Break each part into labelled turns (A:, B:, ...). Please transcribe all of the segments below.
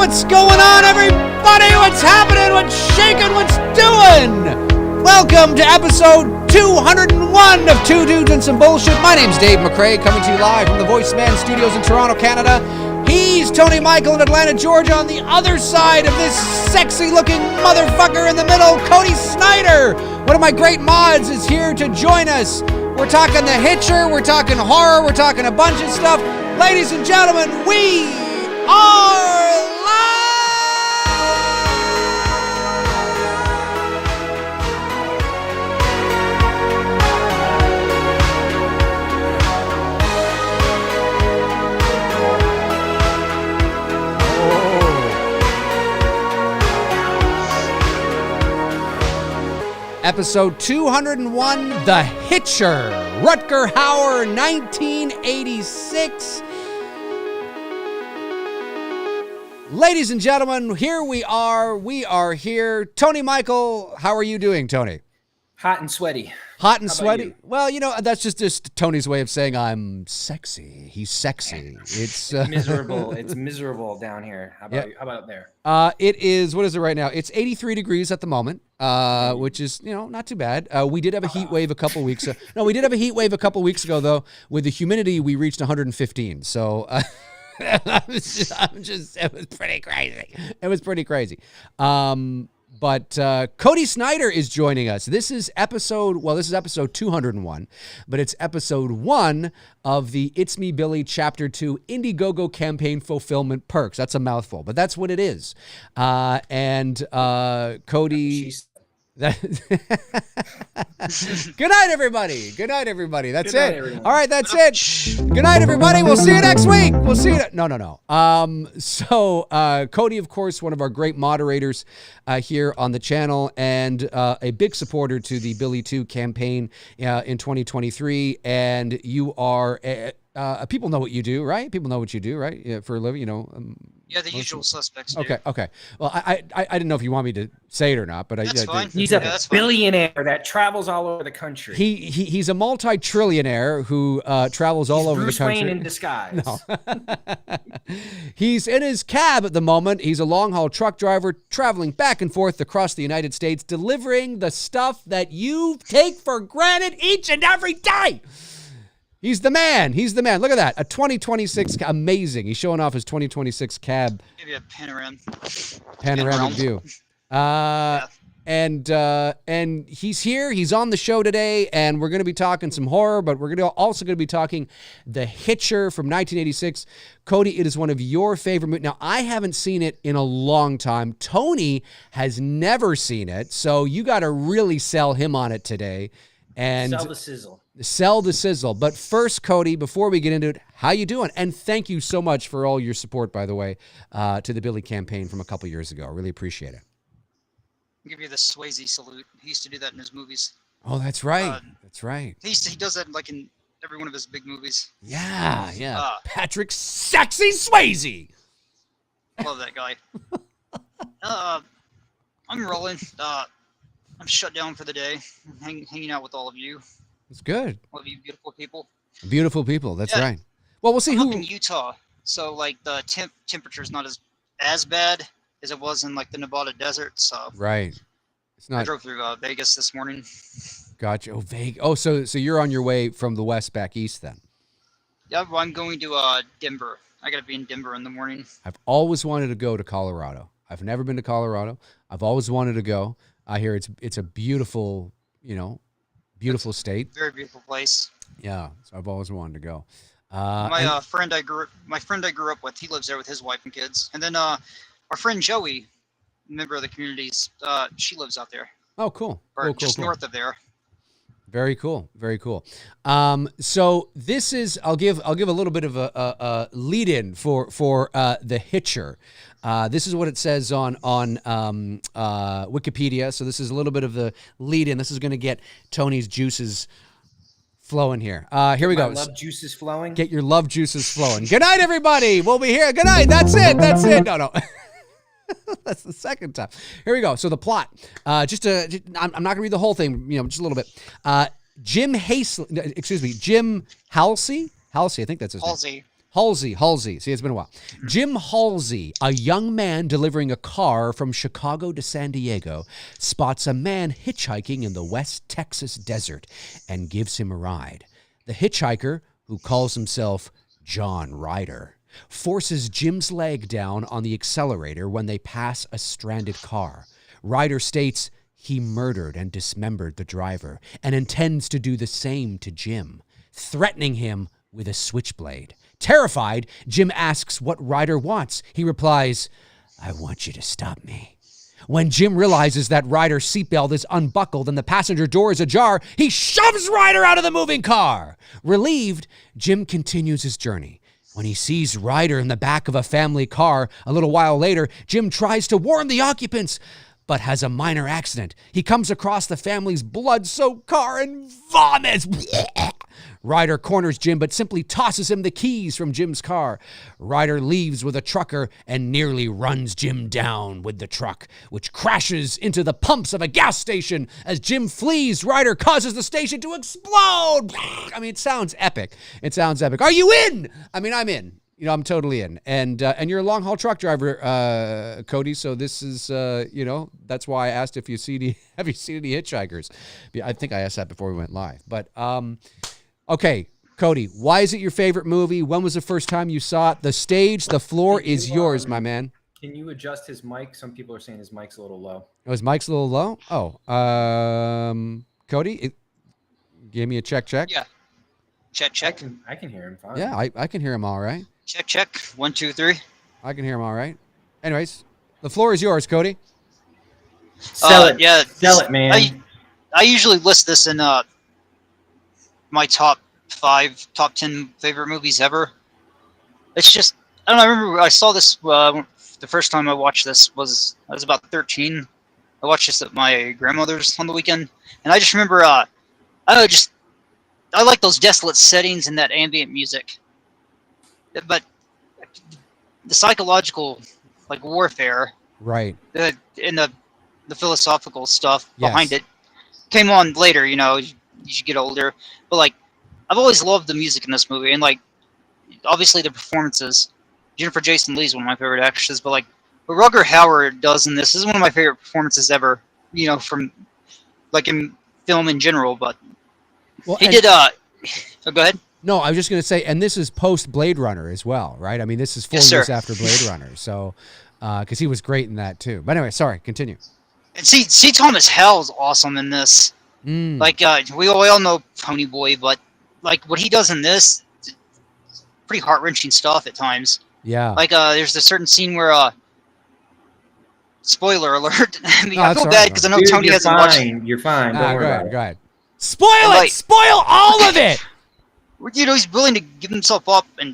A: What's going on, everybody? What's happening? What's shaking? What's doing? Welcome to episode 201 of Two Dudes and Some Bullshit. My name's Dave McCrae, coming to you live from the Voice Man Studios in Toronto, Canada. He's Tony Michael in Atlanta, Georgia. On the other side of this sexy-looking motherfucker in the middle, Cody Snyder, one of my great mods, is here to join us. We're talking the Hitcher, we're talking horror, we're talking a bunch of stuff. Ladies and gentlemen, we are live! Episode 201, The Hitcher, Rutger Hauer, 1986. Ladies and gentlemen, here we are. We are here. Tony Michael, how are you doing, Tony?
B: Hot and sweaty.
A: Hot and sweaty? Well, you know, that's just Tony's way of saying I'm sexy. He's sexy. It's
B: miserable. It's miserable down here. How about how about up there?
A: It is, what is it right now? It's 83 degrees at the moment, which is, you know, not too bad. We did have a heat wave a couple weeks ago. No, we did have a heat wave a couple weeks ago, though. With the humidity, we reached 115. So it was pretty crazy. It was pretty crazy. But Cody Snyder is joining us. This is episode 201, but it's episode 1 of the It's Me Billy Chapter 2 Indiegogo campaign fulfillment perks. That's a mouthful, but that's what it is. And Cody... Good night, everybody. Good night, everybody. That's it. Everyone. All right, that's it. Good night, everybody. We'll see you next week. We'll see you. No. So Cody, of course, one of our great moderators here on the channel, and a big supporter to the Billy 2 campaign in 2023. And you are people know what you do, right? People know what you do, right? Yeah, for a living, you know.
C: Yeah, the usual suspects do.
A: Okay. Well, I didn't know if you want me to say it or not, but
C: that's fine.
B: He's a billionaire that travels all over the country.
A: He's a multi-trillionaire who travels all over the country.
B: Bruce Wayne in disguise.
A: No. He's in his cab at the moment. He's a long-haul truck driver traveling back and forth across the United States, delivering the stuff that you take for granted each and every day. He's the man. Look at that. A 2026, amazing. He's showing off his 2026 cab.
C: Give you a
A: panoramic view.
C: Yeah.
A: And he's here. He's on the show today, and we're going to be talking some horror, but we're also going to be talking The Hitcher from 1986. Cody, it is one of your favorite movies. Now, I haven't seen it in a long time. Tony has never seen it, so you got to really sell him on it today. And
B: sell the sizzle.
A: Sell the sizzle. But first, Cody, before we get into it, how you doing? And thank you so much for all your support, by the way, to the Billy campaign from a couple years ago. I really appreciate it.
C: I'll give you the Swayze salute. He used to do that in his movies.
A: Oh, that's right. That's right.
C: He does that like in every one of his big movies.
A: Yeah. Patrick Sexy Swayze.
C: Love that guy. I'm rolling. I'm shut down for the day. Hanging out with all of you.
A: It's good.
C: All of you beautiful people.
A: Beautiful people. That's right. Well, we'll see
C: I'm up in Utah, so like the temperature's not as bad as it was in like the Nevada desert. So
A: right. It's not.
C: I drove through Vegas this morning.
A: Gotcha. Oh, Vegas. Oh, so you're on your way from the west back east then?
C: Yeah, well, I'm going to Denver. I gotta be in Denver in the morning.
A: I've always wanted to go to Colorado. I've never been to Colorado. I've always wanted to go. I hear it's a beautiful, beautiful state.
C: Very beautiful place.
A: Yeah, so I've always wanted to go.
C: My friend I grew up with, he lives there with his wife and kids. And then our friend Joey, member of the communities, she lives out there.
A: Oh, cool.
C: Or just north of there.
A: Very cool. Very cool. So this is, I'll give a little bit of a lead in for The Hitcher. This is what it says on Wikipedia. So this is a little bit of the lead in. This is going to get Tony's juices flowing here. Here we go.
B: Love juices flowing.
A: Get your love juices flowing. Good night, everybody. We'll be here. Good night. That's it. No. That's the second time. Here we go. So the plot. I'm not going to read the whole thing. Just a little bit. Jim Halsey. I think that's his name. Halsey. See, it's been a while. Jim Halsey, a young man delivering a car from Chicago to San Diego, spots a man hitchhiking in the West Texas desert and gives him a ride. The hitchhiker, who calls himself John Ryder, forces Jim's leg down on the accelerator when they pass a stranded car. Ryder states he murdered and dismembered the driver and intends to do the same to Jim, threatening him with a switchblade. Terrified, Jim asks what Ryder wants. He replies, "I want you to stop me." When Jim realizes that Ryder's seatbelt is unbuckled and the passenger door is ajar, he shoves Ryder out of the moving car. Relieved, Jim continues his journey. When he sees Ryder in the back of a family car a little while later, Jim tries to warn the occupants, but has a minor accident. He comes across the family's blood-soaked car and vomits. Ryder corners Jim, but simply tosses him the keys from Jim's car. Ryder leaves with a trucker and nearly runs Jim down with the truck, which crashes into the pumps of a gas station. As Jim flees, Ryder causes the station to explode. I mean, it sounds epic. Are you in? I mean, I'm in. You know, I'm totally in. And you're a long-haul truck driver, Cody, so this is, that's why I asked if have you seen any hitchhikers? I think I asked that before we went live. But, okay, Cody, why is it your favorite movie? When was the first time you saw it? The stage, the floor is yours, my man.
B: Can you adjust his mic? Some people are saying his mic's a little low.
A: Oh, his mic's a little low? Oh, Cody, give me a check.
C: Yeah. Check.
B: I can hear him fine.
A: Yeah, I can hear him all right.
C: Check. 1, 2, 3.
A: I can hear him all right. Anyways, the floor is yours, Cody.
B: Sell it.
C: Yeah.
B: Sell it, man.
C: I usually list this in my top 10 favorite movies ever. It's just, I don't know, I remember I saw this the first time I watched this I was about 13. I watched this at my grandmother's on the weekend, and I just remember I like those desolate settings and that ambient music. But the psychological, like, warfare,
A: right,
C: and the philosophical stuff behind it came on later. You know, you get older, but like, I've always loved the music in this movie, and like, obviously the performances. Jennifer Jason Leigh is one of my favorite actresses, but like, what Rutger Hauer does in this is one of my favorite performances ever. You know, from like in film in general, but he did. Oh, go ahead.
A: No, I was just going to say, and this is post Blade Runner as well, right? I mean, this is 4 years after Blade Runner, so because he was great in that too. But anyway, sorry, continue.
C: And see, Thomas Howell's awesome in this. Like, we all know Pony Boy, but like what he does in this, pretty heart wrenching stuff at times. Yeah. Like, there's a certain scene where, spoiler alert. I mean, I feel bad because I know Tony hasn't watched.
B: You're fine. Don't worry about it.
A: Go ahead. Spoil it! Spoil all of it!
C: You know, he's willing to give himself up, and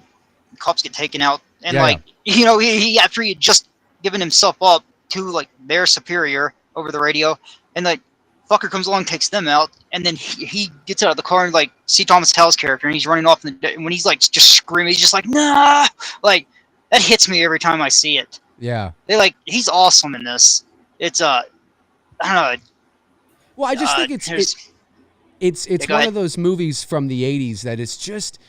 C: cops get taken out. And you know, he after he had just given himself up to like their superior over the radio, and like fucker comes along, takes them out, and then he gets out of the car and like see Thomas Howell's character, and he's running off, and when he's like just screaming, he's just like, nah, like that hits me every time I see it. Yeah, he's awesome in this. It's I don't know.
A: Well, I just think it's one of those movies from the 80s that it's just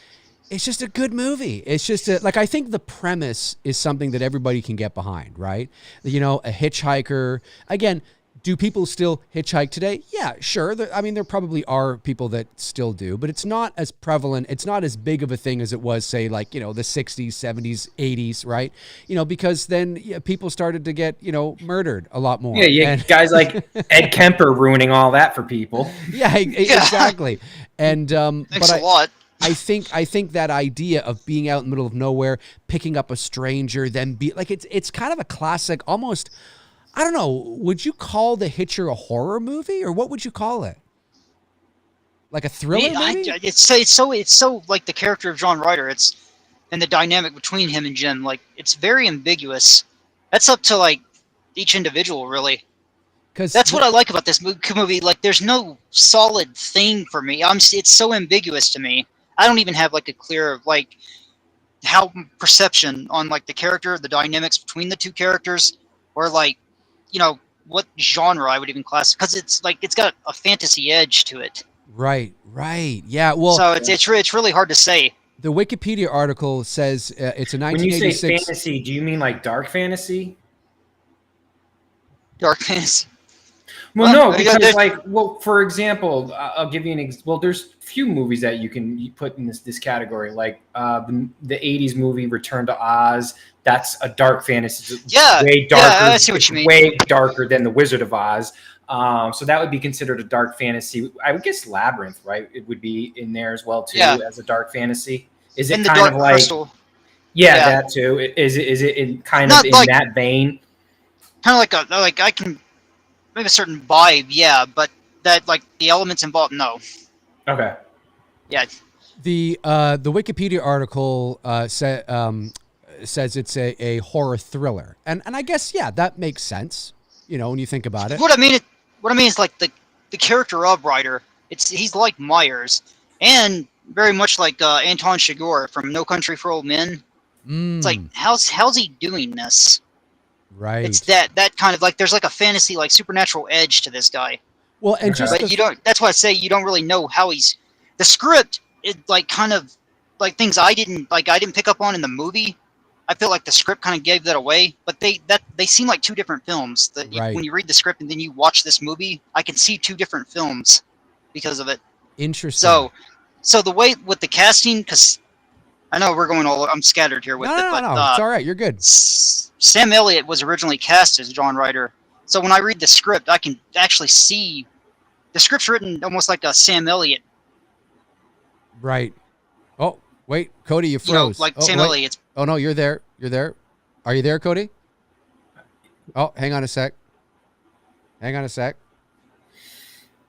A: a good movie. It's just I think the premise is something that everybody can get behind, right? You know, a hitchhiker. Again, do people still hitchhike today? Yeah, sure. I mean, there probably are people that still do, but it's not as prevalent. It's not as big of a thing as it was, say, like, you know, the 60s, 70s, 80s, right? You know, because then people started to get, you know, murdered a lot more.
B: Yeah, guys like Ed Kemper ruining all that for people.
A: Yeah, exactly. And
C: thanks a lot.
A: I think that idea of being out in the middle of nowhere, picking up a stranger, then it's kind of a classic, almost. I don't know. Would you call The Hitcher a horror movie, or what would you call it? Like a thriller movie?
C: It's so like the character of John Ryder. And the dynamic between him and Jim. Like, it's very ambiguous. That's up to like each individual, really. That's what I like about this movie. Like, there's no solid thing for me. It's so ambiguous to me. I don't even have like a clear like how perception on like the character, the dynamics between the two characters, or like, you know, what genre I would even class, because it's like it's got a fantasy edge to it.
A: Right. Yeah. Well,
C: so it's really hard to say.
A: The Wikipedia article says it's a 1986.
B: When you say fantasy, do you mean like dark fantasy?
C: Dark fantasy.
B: Well, no, because for example, I'll give you an example. Well, there's few movies that you can put in this category, like the '80s movie Return to Oz. That's a dark fantasy.
C: Yeah,
B: way darker.
C: Yeah, I see what you mean.
B: Way darker than the Wizard of Oz. So that would be considered a dark fantasy. I would guess Labyrinth, right? It would be in there as well too, as a dark fantasy. Is it kind of like Crystal. Yeah, that too? Is it in kind of in that vein?
C: Kind of like I can maybe a certain vibe, but that like the elements involved, no.
B: Okay.
C: Yeah.
A: The Wikipedia article says it's a horror thriller, and I guess that makes sense. You know, when you think about it.
C: What I mean is like the character of Ryder. He's like Myers, and very much like Anton Chigurh from No Country for Old Men. It's like how's he doing this?
A: Right.
C: It's that kind of like there's like a fantasy like supernatural edge to this guy.
A: Well, and
C: but you don't. That's why I say you don't really know how he's. The script is like kind of like things I didn't pick up on in the movie. I feel like the script kind of gave that away, but they seem like two different films. When you read the script and then you watch this movie, I can see two different films because of it.
A: Interesting.
C: So the way with the casting, because I know I'm scattered here with it, but
A: no, it's all right. You're good.
C: Sam Elliott was originally cast as John Ryder. So when I read the script, I can actually see the script's written almost like a Sam Elliott.
A: Right. Oh, wait, Cody, you froze.
C: Sam Elliott.
A: Oh, no, you're there. You're there. Are you there, Cody? Oh, hang on a sec. That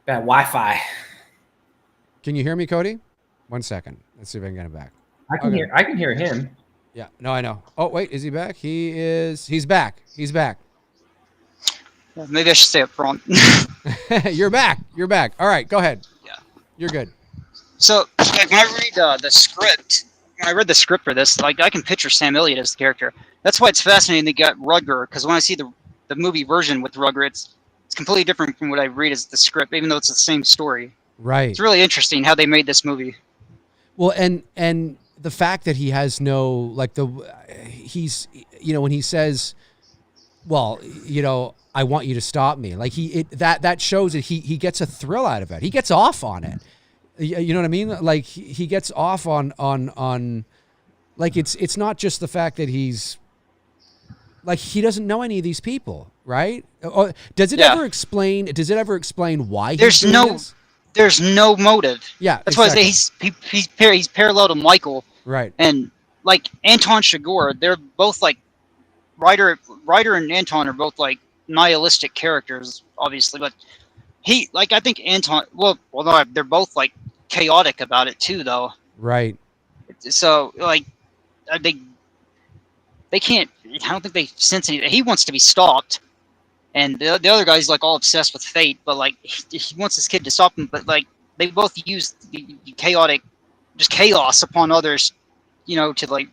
B: Wi-Fi.
A: Can you hear me, Cody? 1 second. Let's see if I can get him back.
B: I can hear him.
A: Yeah. No, I know. Oh, wait. Is he back? He's back.
C: Maybe I should stay up front.
A: You're back. All right. Go ahead.
C: Yeah.
A: You're good.
C: So when I read the script, when I read the script for this, like I can picture Sam Elliott as the character. That's why it's fascinating they got Rutger, because when I see the movie version with Rutger, it's completely different from what I read as the script, even though it's the same story.
A: Right.
C: It's really interesting how they made this movie.
A: Well, and the fact that he has no he's when he says, well, I want you to stop me, like that shows that he gets a thrill out of it. He gets off on it. You know what I mean? Like he gets off on like it's not just the fact that he's like he doesn't know any of these people, right? Does it ever explain why
C: there's no motive?
A: Yeah,
C: that's why I say he's parallel to Michael,
A: right?
C: And like Anton Chigurh, they're both like Ryder and Anton are both like nihilistic characters, obviously, but I think Anton. Well, no, they're both like chaotic about it too, though.
A: Right.
C: So like they can't. I don't think they sense anything. He wants to be stopped, and the other guy's like all obsessed with fate. But like he wants his kid to stop him. But like they both use the chaotic, just chaos upon others. To like,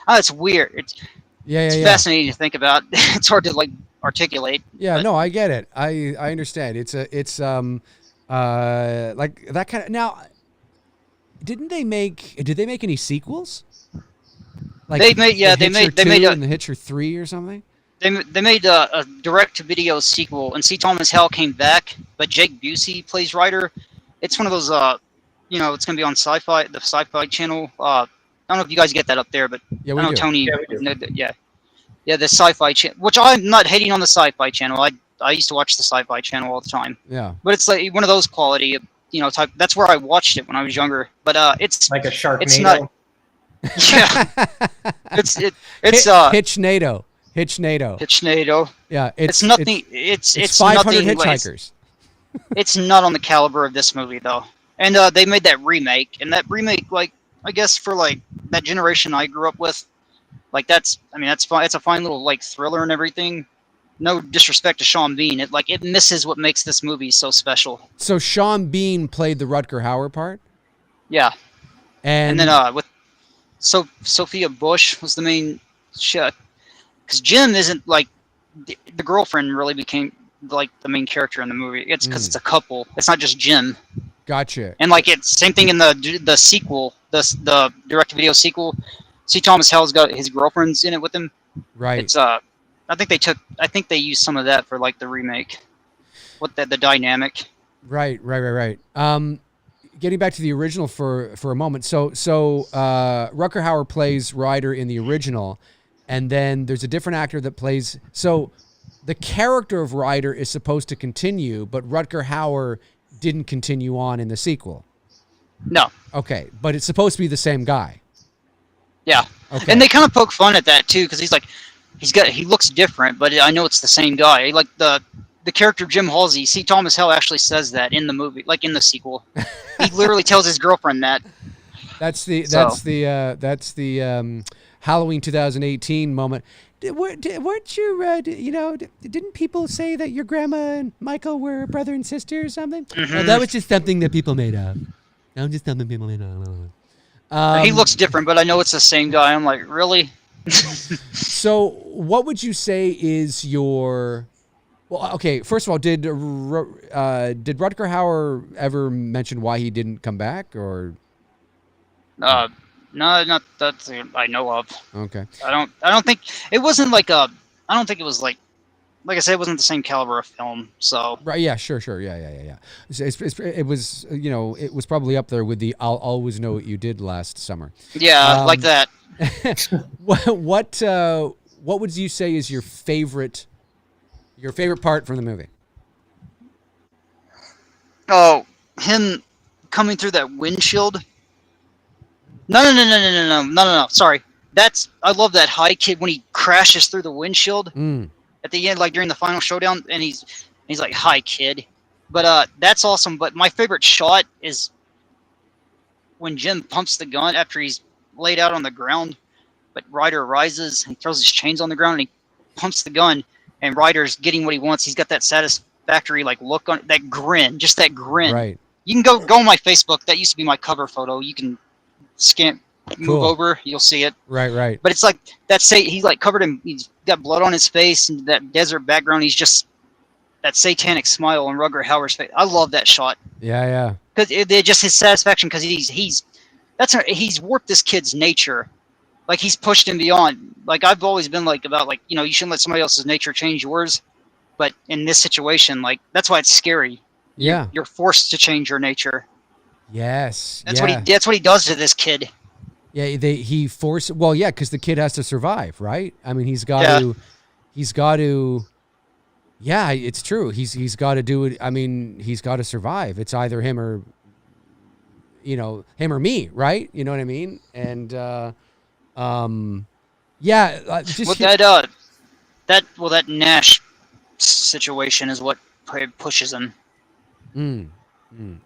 C: it's weird. It's fascinating to think about. It's hard to like articulate.
A: Yeah, no, I get it. I understand. It's like that kind of. Now, did they make any sequels? Like
C: they made
A: and the Hitcher 3 or something.
C: They made a direct-to-video sequel, and C. Thomas Howell came back, but Jake Busey plays Ryder. It's one of those, it's gonna be on the Sci-Fi channel. I don't know if you guys get that up there, but
A: yeah, we
C: I know
A: do.
C: Tony. Yeah, the Sci-Fi channel, which I'm not hating on the Sci-Fi channel. I used to watch the Sci-Fi channel all the time.
A: Yeah,
C: but it's like one of those quality, type. That's where I watched it when I was younger. But it's
B: like a Sharknado.
C: It's not. Yeah, it's
A: Hitchnado. Yeah,
C: it's nothing. It's
A: 500
C: nothing,
A: hitchhikers.
C: It's not on the caliber of this movie though. And they made that remake, like I guess for like that generation I grew up with, like that's fine. It's a fine little like thriller and everything. No disrespect to Sean Bean, it misses what makes this movie so special.
A: So Sean Bean played the Rutger Hauer part.
C: Yeah,
A: and
C: then with Sophia Bush was the main shit. Because Jim isn't like the girlfriend really became like the main character in the movie. It's because it's a couple. It's not just Jim.
A: Gotcha.
C: And like it's same thing in the sequel, the direct-to-video sequel. C. Thomas Howell's got his girlfriend's in it with him.
A: Right.
C: It's I think they used some of that for like the remake. What the dynamic.
A: Right. Getting back to the original for a moment. So Rutger Hauer plays Ryder in the original, and then there's a different actor that plays. So the character of Ryder is supposed to continue, but Rutger Hauer didn't continue on in the sequel.
C: No.
A: Okay, but it's supposed to be the same guy.
C: Yeah.
A: Okay.
C: And they kind of poke fun at that too, because he looks different, but I know it's the same guy. Like the character Jim Halsey, C. Thomas Howell actually says that in the movie, like in the sequel. He literally tells his girlfriend that.
A: That's the Halloween 2018 moment. Weren't you? Didn't people say that your grandma and Michael were brother and sister or something?
C: Mm-hmm.
A: Well, that was just something that people made up. That was just something people made up.
C: He looks different, but I know it's the same guy. I'm like, really?
A: So, what would you say is your? Well, okay. First of all, did Rutger Hauer ever mention why he didn't come back, or?
C: No, not that I know of.
A: Okay.
C: I don't think it wasn't like a. I don't think it was like I said, it wasn't the same caliber of film. So.
A: Right. Yeah. Sure. Yeah. It was. It was probably up there with the "I'll always know what you did last summer."
C: Yeah, like that.
A: What would you say is your favorite part from the movie?
C: Oh, him coming through that windshield. No. Sorry. I love that high kid when he crashes through the windshield at the end, like during the final showdown, and he's like, "Hi, kid." But that's awesome. But my favorite shot is when Jim pumps the gun after he's laid out on the ground, but Ryder rises and throws his chains on the ground and he pumps the gun, and Ryder's getting what he wants. He's got that satisfactory like look on that grin, just that grin.
A: Right.
C: You can go on my Facebook. That used to be my cover photo. You can move over, you'll see it.
A: Right.
C: But it's like he's like covered in, he's got blood on his face and that desert background. He's just that satanic smile on Rutger Hauer's face. I love that shot.
A: Yeah.
C: Because it just his satisfaction, because he's warped this kid's nature. Like he's pushed him beyond. Like I've always been like about like, you shouldn't let somebody else's nature change yours. But in this situation, like that's why it's scary.
A: Yeah.
C: You're forced to change your nature.
A: Yes.
C: That's what he does to this kid.
A: Yeah, because the kid has to survive, right? I mean, he's got to. Yeah, it's true. He's got to do it. I mean, he's got to survive. It's either him or me, right? You know what I mean? And just that Nash situation is what pushes him.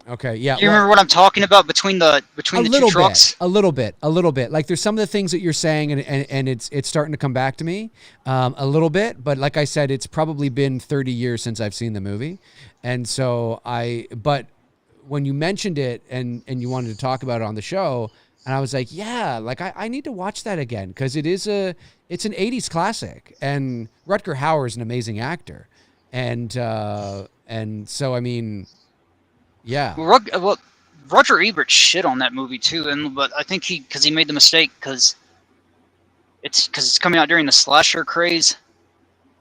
A: Okay. Yeah.
C: Do you remember what I'm talking about between the two trucks?
A: A little bit. Like there's some of the things that you're saying, and it's starting to come back to me a little bit. But like I said, it's probably been 30 years since I've seen the movie, and so but when you mentioned it and you wanted to talk about it on the show, and I was like, yeah, like I need to watch that again because it's an 80s classic, and Rutger Hauer is an amazing actor, and so I mean. Yeah.
C: Well, Roger Ebert shit on that movie too, but I think he made the mistake because it's coming out during the slasher craze.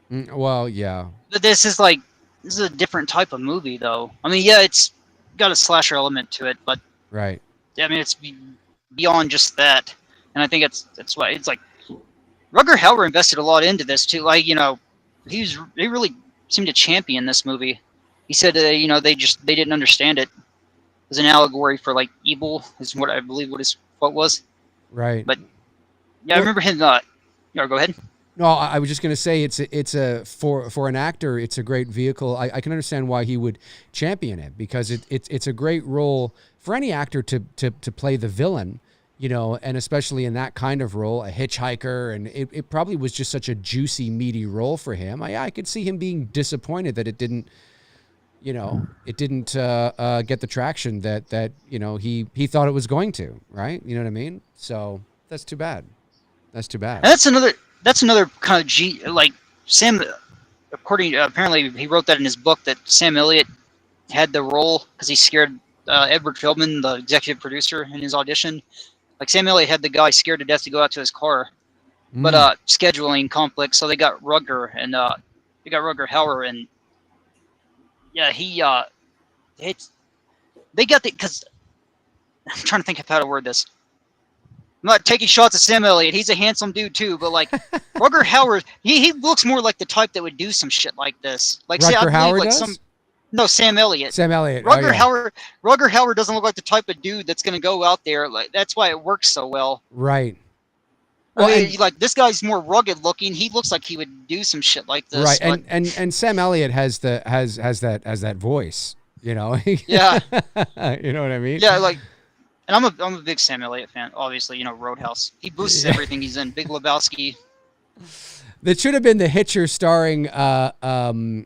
A: Well, yeah.
C: But this is a different type of movie, though. I mean, yeah, it's got a slasher element to it, but
A: right.
C: I mean, it's beyond just that, and I think that's why it's like Rutger Hauer invested a lot into this too. Like he really seemed to champion this movie. He said, they didn't understand it. It was an allegory for like evil, is what I believe what his quote was.
A: Right.
C: But yeah, I remember him. Go ahead.
A: No, I was just going to say for an actor, it's a great vehicle. I can understand why he would champion it because it's a great role for any actor to play the villain, and especially in that kind of role, a hitchhiker, and it probably was just such a juicy, meaty role for him. I could see him being disappointed that it didn't. It didn't get the traction that he thought it was going to, right? You know what I mean? So that's too bad. And
C: that's another kind of Sam. Apparently he wrote that in his book that Sam Elliott had the role because he scared Edward Feldman, the executive producer, in his audition. Like Sam Elliott had the guy scared to death to go out to his car, but scheduling conflict, so they got Rutger and Hauer, and yeah, they got the, because I'm trying to think of how to word this. I'm not taking shots at Sam Elliott. He's a handsome dude too, but like Rutger Hauer, he looks more like the type that would do some shit like this. Like
A: Rutger Hauer like does?
C: No, Sam Elliott.
A: Sam Elliott.
C: Rutger Hauer doesn't look like the type of dude that's gonna go out there. Like that's why it works so well.
A: Right.
C: Well, I mean, like this guy's more rugged looking. He looks like he would do some shit like this.
A: Right, and Sam Elliott has that voice. You know.
C: Yeah.
A: You know what I mean?
C: Yeah, like. And I'm a big Sam Elliott fan, obviously. You know, Roadhouse. He boosts everything he's in. Big Lebowski.
A: That should have been the Hitcher starring Patrick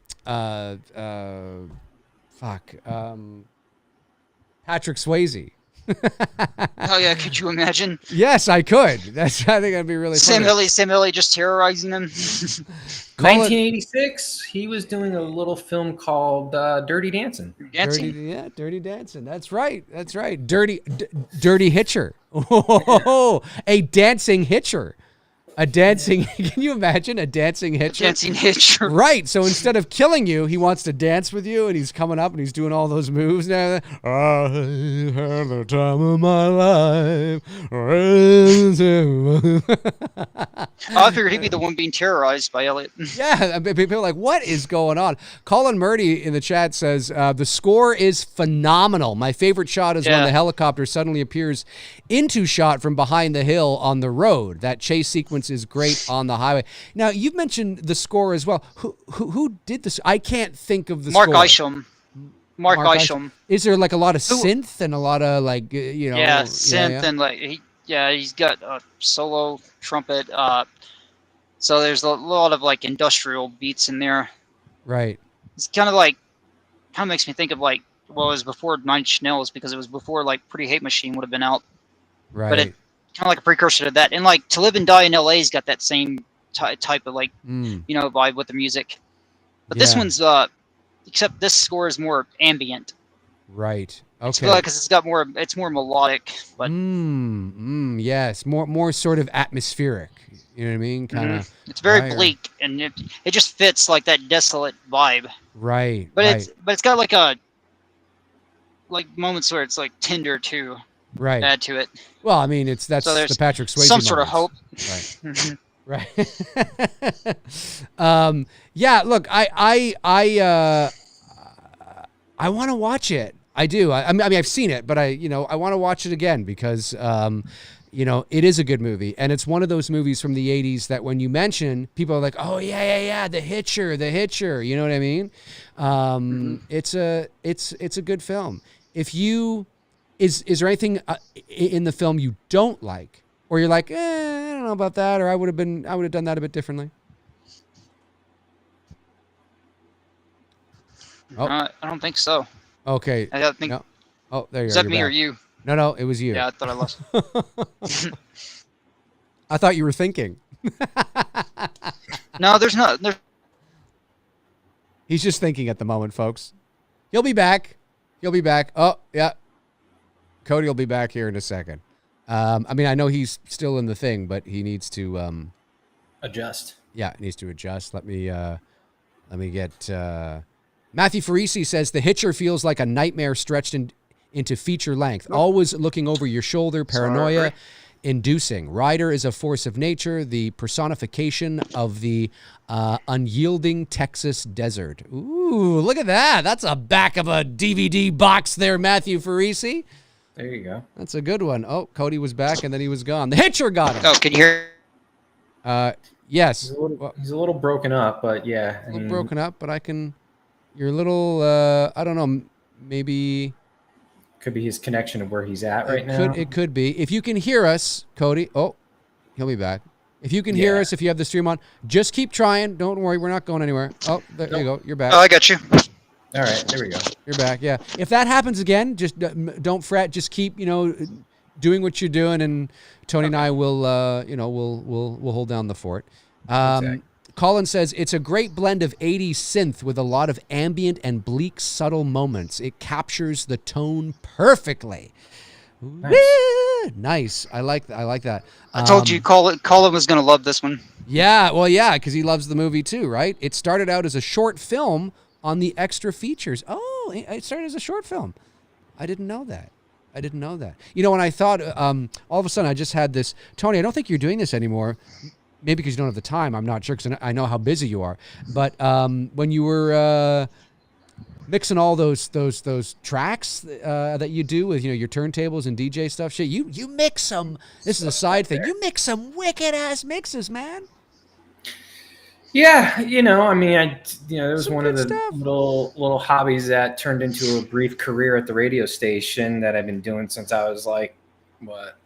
A: Swayze.
C: Oh yeah, could you imagine?
A: Yes, I could. I think that'd be really funny.
C: Sam Elliott just terrorizing them.
B: 1986, he was doing a little film called Dirty Dancing.
A: Dirty Dancing. That's right. Dirty Hitcher. Oh, a dancing Hitcher. A dancing, can you imagine a dancing Hitcher?
C: Dancing Hitcher.
A: Right. So instead of killing you, he wants to dance with you, and he's coming up and he's doing all those moves. Now, I had the time of my life.
C: I figured he'd be the one being terrorized by Elliot.
A: Yeah, people are like, what is going on? Colin Murdy in the chat says, the score is phenomenal. My favorite shot is when the helicopter suddenly appears into shot from behind the hill on the road. That chase sequence is great on the highway. Now, you've mentioned the score as well. Who did this? I can't think of the
C: Mark
A: score.
C: Isham. Mark Isham.
A: Is there like a lot of synth and a lot of like, you know?
C: Yeah, synth and like, he's got a solo trumpet. So there's a lot of like industrial beats in there. Right. It's kind of makes me think of like, well, it was before Nine Inch Nails because it was before like Pretty Hate Machine would have been out.
A: Right.
C: But it kind of like a precursor to that. And like To Live and Die in LA's got that same type of like, you know, vibe with the music. But this one's, except this score is more ambient.
A: Right. Okay.
C: Because it's more melodic. But
A: yes, more sort of atmospheric. You know what I mean? Kind of.
C: It's very bleak, and it just fits like that desolate vibe.
A: Right.
C: But it's got like moments where it's like tender too.
A: Right.
C: Add to it.
A: Well, I mean, that's the Patrick Swayze
C: some sort of hope.
A: Right. Right. Yeah. Look, I want to watch it. I do. I mean, I've seen it, but I want to watch it again because, it is a good movie, and it's one of those movies from the '80s that when you mention, people are like, "Oh yeah, the Hitcher." You know what I mean? It's a good film. If you is there anything in the film you don't like, or you're like, I don't know about that, or I would have done that a bit differently?
C: Oh. I don't think so.
A: Okay.
C: I don't think.
A: No. Oh, there you go.
C: Is that me or you?
A: No, it was you.
C: Yeah, I thought I lost.
A: I thought you were thinking.
C: No, there's not.
A: He's just thinking at the moment, folks. He'll be back. Oh, yeah. Cody will be back here in a second. I mean, I know he's still in the thing, but he needs to
B: adjust.
A: Yeah, he needs to adjust. Let me get. Matthew Farisi says the Hitcher feels like a nightmare stretched into feature length. Always looking over your shoulder, paranoia inducing. Ryder is a force of nature, the personification of the unyielding Texas desert. Ooh, look at that. That's a back of a DVD box there, Matthew Farisi.
B: There you go.
A: That's a good one. Oh, Cody was back and then he was gone. The Hitcher got him.
C: Oh, can you hear?
A: Yes.
B: He's a little broken up, but yeah.
A: A little broken up, but I can... You're a little, I don't know, maybe...
B: Could be his connection of where he's at right now.
A: It could be. If you can hear us, Cody... Oh, he'll be back. If you can hear us, if you have the stream on, just keep trying. Don't worry, we're not going anywhere. Oh, there you go. You're back.
C: Oh, I got you.
B: All right, there we go.
A: You're back, yeah. If that happens again, just don't fret. Just keep, doing what you're doing, and Tony and I will, we'll hold down the fort. Exactly. Colin says, it's a great blend of 80s synth with a lot of ambient and bleak, subtle moments. It captures the tone perfectly. Nice. I like that.
C: I told you, Colin was going to love this one.
A: Yeah, well, yeah, because he loves the movie too, right? It started out as a short film on the extra features. Oh, it started as a short film. I didn't know that. You know, when I thought, all of a sudden I just had this, Tony, I don't think you're doing this anymore. Maybe because you don't have the time. I'm not sure because I know how busy you are. But when you were mixing all those tracks that you do with, you know, your turntables and DJ stuff, shit, you mix some. This is a side thing. You mix some wicked ass mixes, man.
B: Yeah, you know, I mean, there was one of the little hobbies that turned into a brief career at the radio station that I've been doing since I was like, what?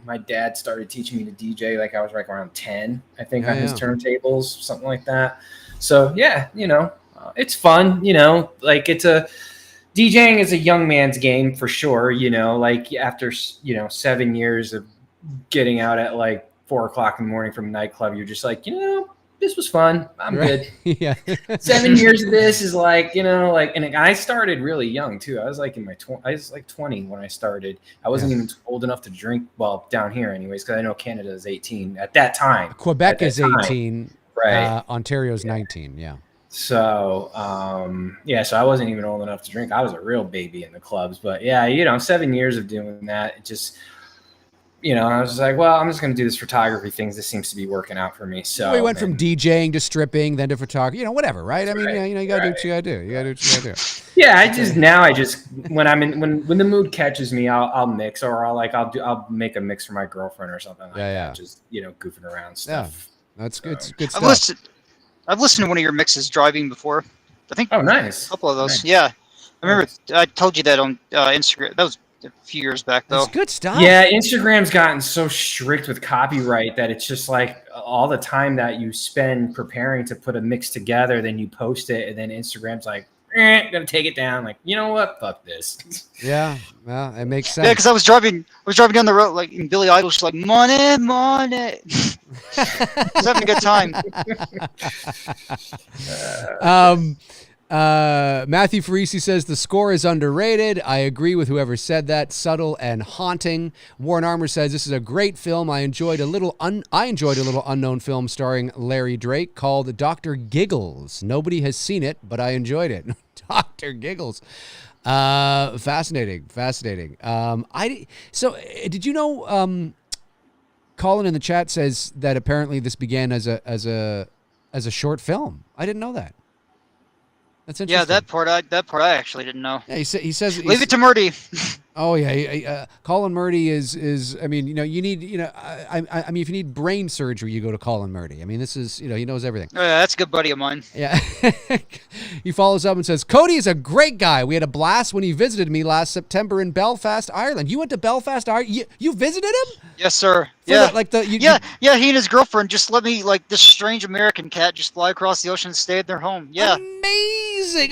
B: My dad started teaching me to DJ like I was like around 10, I think, on his turntables, something like that. So yeah, you know, it's fun, you know, like DJing is a young man's game for sure. You know, like after, 7 years of getting out at like 4:00 in the morning from a nightclub, you're just like, this was fun. I'm good.
A: Yeah.
B: 7 years of this is like, and I started really young too. I was like I was like 20 when I started. I wasn't even old enough to drink. Well, down here anyways, because I know Canada is 18 at that time.
A: Quebec is 18.
B: Right.
A: Ontario's 19. Yeah.
B: So, so I wasn't even old enough to drink. I was a real baby in the clubs, but yeah, 7 years of doing that, it just, I was just like, well, I'm just going to do this photography thing. This seems to be working out for me. So
A: we went from DJing to stripping, then to photography, whatever, right? I mean, you got to do what you got to do. You got to do what you got to do.
B: Yeah, I just when I'm in when the mood catches me, I'll mix, or I'll make a mix for my girlfriend or something like that. Just goofing around stuff.
A: Yeah, that's good. It's good stuff.
C: I've listened to one of your mixes driving before. I think.
B: Oh, nice.
C: A couple of those.
B: Nice.
C: Yeah, I remember. I told you that on Instagram. That was a few years back, though.
A: That's good stuff.
B: Yeah, Instagram's gotten so strict with copyright that it's just like all the time that you spend preparing to put a mix together, then you post it, and then Instagram's like, gonna take it down. Like, you know what? Fuck this.
A: Yeah, well, it makes sense.
C: Yeah, because I was driving down the road, like, and Billy Idol's just like, money, money. I was having a good time.
A: Matthew Farisi says the score is underrated. I agree with whoever said that. Subtle and haunting. Warren Armour says this is a great film. I enjoyed a little unknown film starring Larry Drake called Dr. Giggles. Nobody has seen it, but I enjoyed it. Dr. Giggles. Fascinating. So did you know? Colin in the chat says that apparently this began as a short film. I didn't know that. That's interesting.
C: Yeah, that part I actually didn't know.
A: Yeah, he says
C: leave it to Murdy.
A: Oh yeah, Colin Murdy is. I mean, you need. I mean, if you need brain surgery, you go to Colin Murdy. I mean, this is. He knows everything.
C: Oh, yeah, that's a good buddy of mine.
A: Yeah. He follows up and says, "Cody is a great guy. We had a blast when he visited me last September in Belfast, Ireland. You went to Belfast, Ireland. You visited him?
C: Yes, sir.
A: Yeah.
C: He and his girlfriend just let me, like, this strange American cat just fly across the ocean and stay at their home. Yeah.
A: Amazing.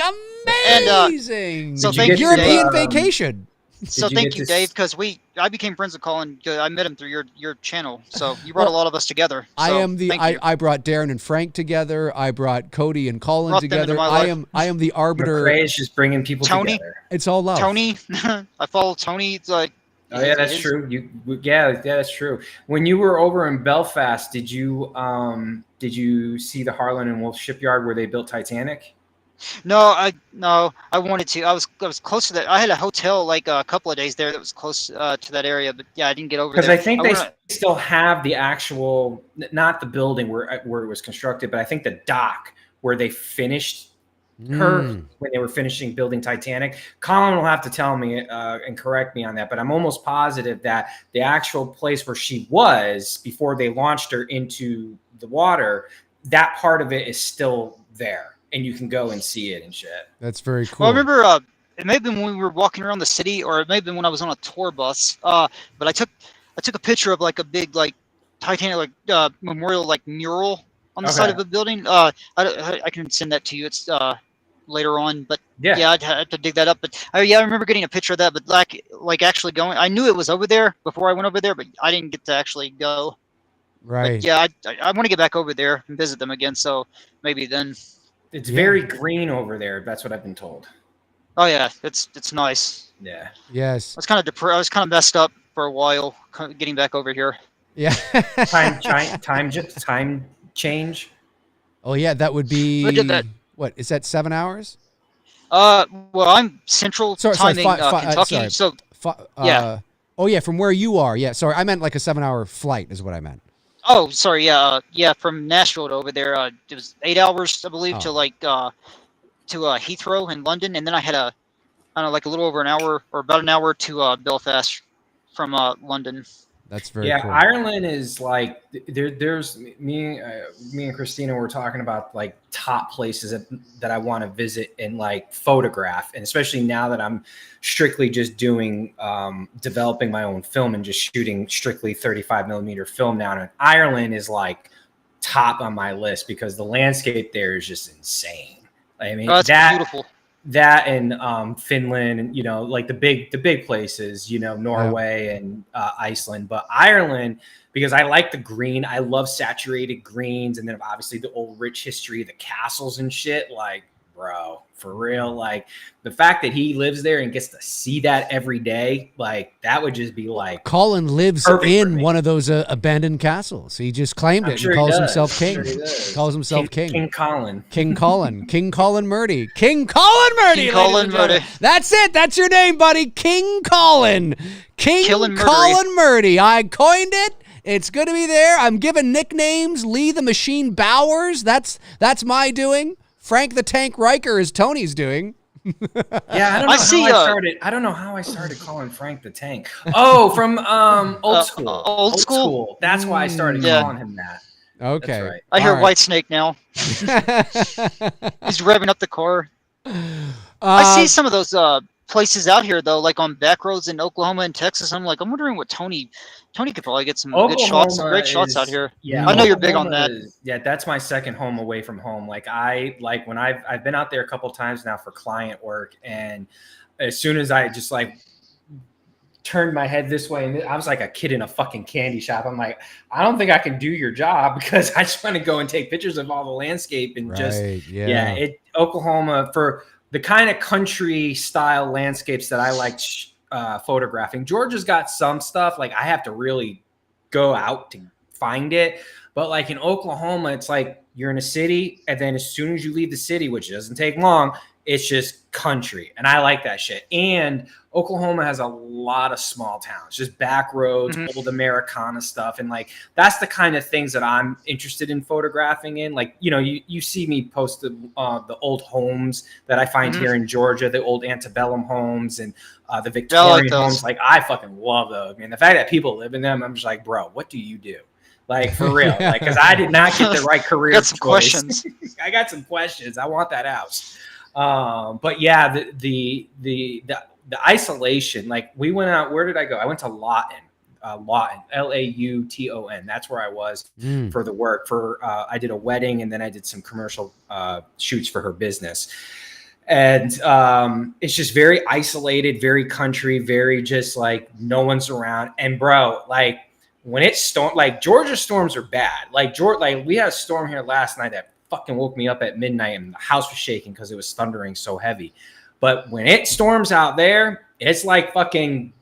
C: And, so thank you,
A: European vacation.
C: So thank you, Dave, because I became friends with Colin. I met him through your channel. So you brought a lot of us together. So
A: I brought Darren and Frank together. I brought Cody and Colin together. I am the arbiter.
B: McRae is just bringing people together.
A: It's all love.
C: Tony, I follow Tony. It's like.
B: Oh yeah, that's true. That's true. When you were over in Belfast, did you see the Harlan and Wolff shipyard where they built Titanic?
C: No, I wanted to. I was close to that. I had a hotel like a couple of days there that was close to that area, but yeah, I didn't get over there.
B: Because I think they still have the actual, not the building where it was constructed, but I think the dock where they finished her when they were finishing building Titanic. Colin will have to tell me and correct me on that, but I'm almost positive that the actual place where she was before they launched her into the water, that part of it is still there. And you can go and see it and shit.
A: That's very cool.
C: Well, I remember it may have been when we were walking around the city, or it may have been when I was on a tour bus. But I took a picture of like a big like Titanic memorial like mural on the side of a building. I can send that to you. It's later on, but I'd have to dig that up. But I remember getting a picture of that. But like actually going, I knew it was over there before I went over there, but I didn't get to actually go.
A: Right.
C: But yeah, I want to get back over there and visit them again. So maybe then.
B: It's very green over there. That's what I've been told.
C: Oh yeah, it's nice.
B: Yeah.
A: Yes.
C: I was kind of messed up for a while, getting back over here.
A: Yeah.
B: Time change.
A: Oh yeah, that would
C: I did that.
A: be what? Is that 7 hours?
C: Well, I'm Central
A: Sorry,
C: timing Kentucky,
A: sorry.
C: so
A: Fi-
C: yeah.
A: oh yeah, from where you are. Yeah, sorry, I meant like a 7 hour flight is what I meant.
C: Oh, sorry, yeah, from Nashville to over there, it was 8 hours, I believe,
A: Oh,
C: to Heathrow in London, and then I had I don't know, like a little over an hour or about an hour to Belfast from London.
A: that's very
B: Yeah,
A: cool.
B: Ireland is like there's me and Christina were talking about like top places that I want to visit and like photograph, and especially now that I'm strictly just doing developing my own film and just shooting strictly 35mm film now. And Ireland is like top on my list because the landscape there is just insane. I mean,
C: It's beautiful.
B: That and Finland, and like the big places, Norway and Iceland, but Ireland, because I like the green. I love saturated greens, and then obviously the old rich history of the castles and shit. Like, bro, for real, like the fact that he lives there and gets to see that every day, like that would just be like.
A: Colin lives in one of those abandoned castles. He just claimed it and calls himself king. Calls himself king.
B: King Colin.
A: King Colin. King Colin Murdy. King Colin Murdy.
C: King Colin Murdy.
A: That's it. That's your name, buddy. King Colin. King Colin Murdy. I coined it. It's going to be there. I'm giving nicknames. Lee the Machine Bowers. That's my doing. Frank the Tank Riker is Tony's doing.
B: Yeah, I don't know how I started calling Frank the Tank. Oh, from old school.
C: Old school.
B: That's why I started calling him that.
A: Okay.
B: That's right.
C: I hear White Snake now. He's revving up the car. I see some of those places out here though, like on back roads in Oklahoma and Texas. I'm wondering what Tony could probably get some good shots, some great shots out here.
B: Yeah,
C: I know you're big on that.
B: That's my second home away from home. Like when I've been out there a couple of times now for client work, and as soon as I just like turned my head this way, and I was like a kid in a fucking candy shop. I'm like, I don't think I can do your job because I just want to go and take pictures of all the landscape and Oklahoma for the kind of country style landscapes that I like photographing. Georgia's got some stuff like I have to really go out to find it. But like in Oklahoma, it's like you're in a city, and then as soon as you leave the city, which doesn't take long, it's just country. And I like that shit. And Oklahoma has a lot of small towns, just back roads, old Americana stuff. And like, that's the kind of things that I'm interested in photographing in. Like, you see me post the old homes that I find here in Georgia, the old antebellum homes and the Victorian homes. Like, I fucking love those. I mean, the fact that people live in them, I'm just like, bro, what do you do? Like, for real. Like, because I did not get the right career
C: got some questions.
B: I got some questions. I want that house. But yeah, the isolation, like we went out, where did I go? I went to Lawton, Lauton. That's where I was for the work I did a wedding, and then I did some commercial shoots for her business. And it's just very isolated, very country, very just like no one's around. And bro, like when it stormed, like Georgia storms are bad. Like we had a storm here last night that fucking woke me up at midnight, and the house was shaking because it was thundering so heavy. But when it storms out there, it's like fucking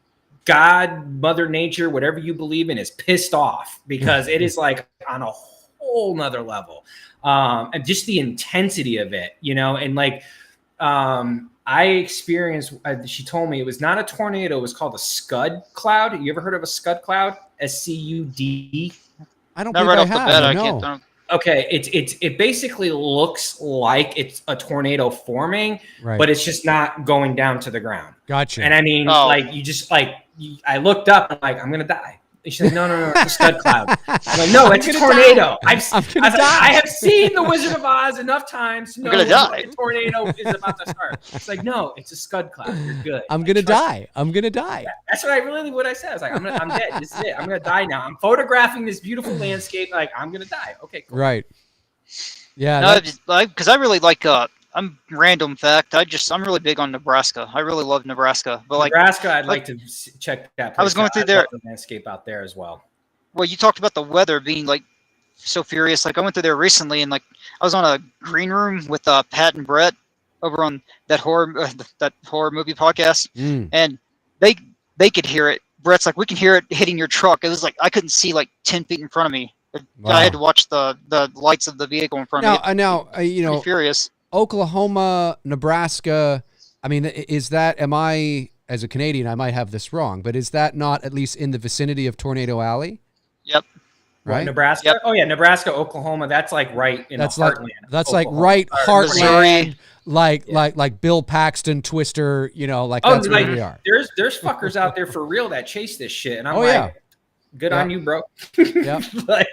B: God, Mother Nature, whatever you believe in, is pissed off because it is like on a whole nother level. And just the intensity of it, and like I experienced, she told me it was not a tornado, it was called a scud cloud. You ever heard of a scud cloud? SCUD?
A: I don't think I have. No.
B: Okay, it basically looks like it's a tornado forming, but it's just not going down to the ground.
A: Gotcha.
B: And I mean, like you just like I looked up and like I'm gonna die. She said, no, it's a scud cloud. I'm like, no, it's a tornado. I have seen The Wizard of Oz enough times to know when a tornado is about to start. It's like, no, it's a scud cloud. You're good.
A: I'm gonna die.
B: That's what I said. I was like, I'm dead. This is it. I'm gonna die now. I'm photographing this beautiful landscape. Like, I'm gonna die. Okay, cool.
A: Right. Yeah.
C: No, because I really like I'm random fact. I'm really big on Nebraska. I really love Nebraska. But like
B: Nebraska, I'd like to check that place.
C: I was going through there.
B: The landscape out there as well.
C: Well, you talked about the weather being like so furious. Like I went through there recently, and like I was on a green room with Pat and Brett, over on that horror movie podcast, and they could hear it. Brett's like, we can hear it hitting your truck. It was like I couldn't see like 10 feet in front of me. Wow. I had to watch the lights of the vehicle in front of me.
A: Now, you know, furious. Oklahoma, Nebraska. I mean, am I, as a Canadian, I might have this wrong, but is that not at least in the vicinity of Tornado Alley?
C: Yep.
B: Right. Nebraska. Yep. Oh yeah, Nebraska, Oklahoma. That's like right in the heartland.
A: That's like right heartland. Like Bill Paxton, Twister. You know, like that's where we are.
B: There's fuckers out there for real that chase this shit, and I'm good on you, bro.
A: Yeah.
B: Like,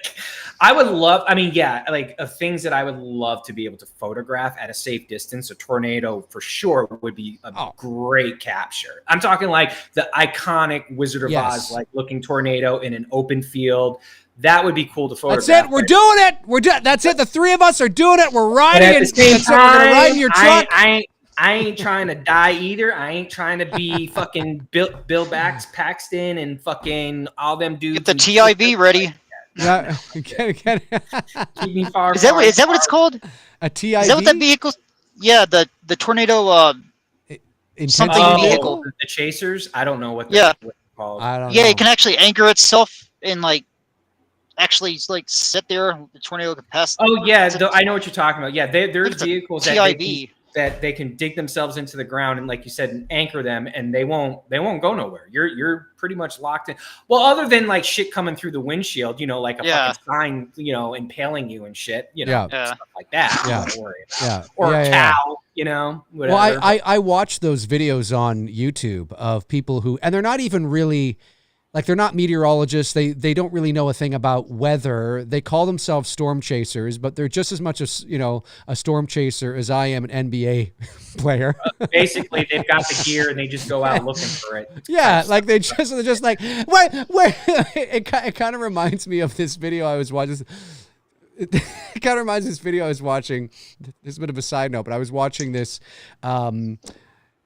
B: I would love, of things that I would love to be able to photograph at a safe distance. A tornado for sure would be a great capture. I'm talking like the iconic Wizard of Oz, like looking tornado in an open field. That would be cool to photograph.
A: That's it. We're doing it. That's it. The three of us are doing it. We're riding. At the same time, we're gonna ride in your truck.
B: I ain't trying to die either. I ain't trying to be fucking Bill Paxton and fucking all them dudes.
C: Get the TIV ready.
B: Keep me far.
C: Is that what it's called?
A: A TIV? Is
C: that what that vehicle? Yeah, the tornado. Something vehicle.
B: The chasers. I don't know what they're called.
A: I don't know.
C: It can actually anchor itself and actually sit there. The tornado can pass.
B: Oh yeah, I know what you're talking about. Yeah, there's vehicles that they can dig themselves into the ground and, like you said, anchor them, and they won't go nowhere. You're pretty much locked in. Well, other than like shit coming through the windshield, like a fucking sign, impaling you and shit, stuff like that. Don't worry about. Or a cow, whatever.
A: Well, I watch those videos on YouTube of people who, and they're not even really. Like, they're not meteorologists. They don't really know a thing about weather. They call themselves storm chasers, but they're just as much as, a storm chaser as I am an NBA player.
B: Basically, they've got the gear and they just go out looking for it.
A: Yeah, like they're just like, where? It kind of reminds me of this video I was watching. It kind of reminds me of this video I was watching. This is a bit of a side note, but I was watching this.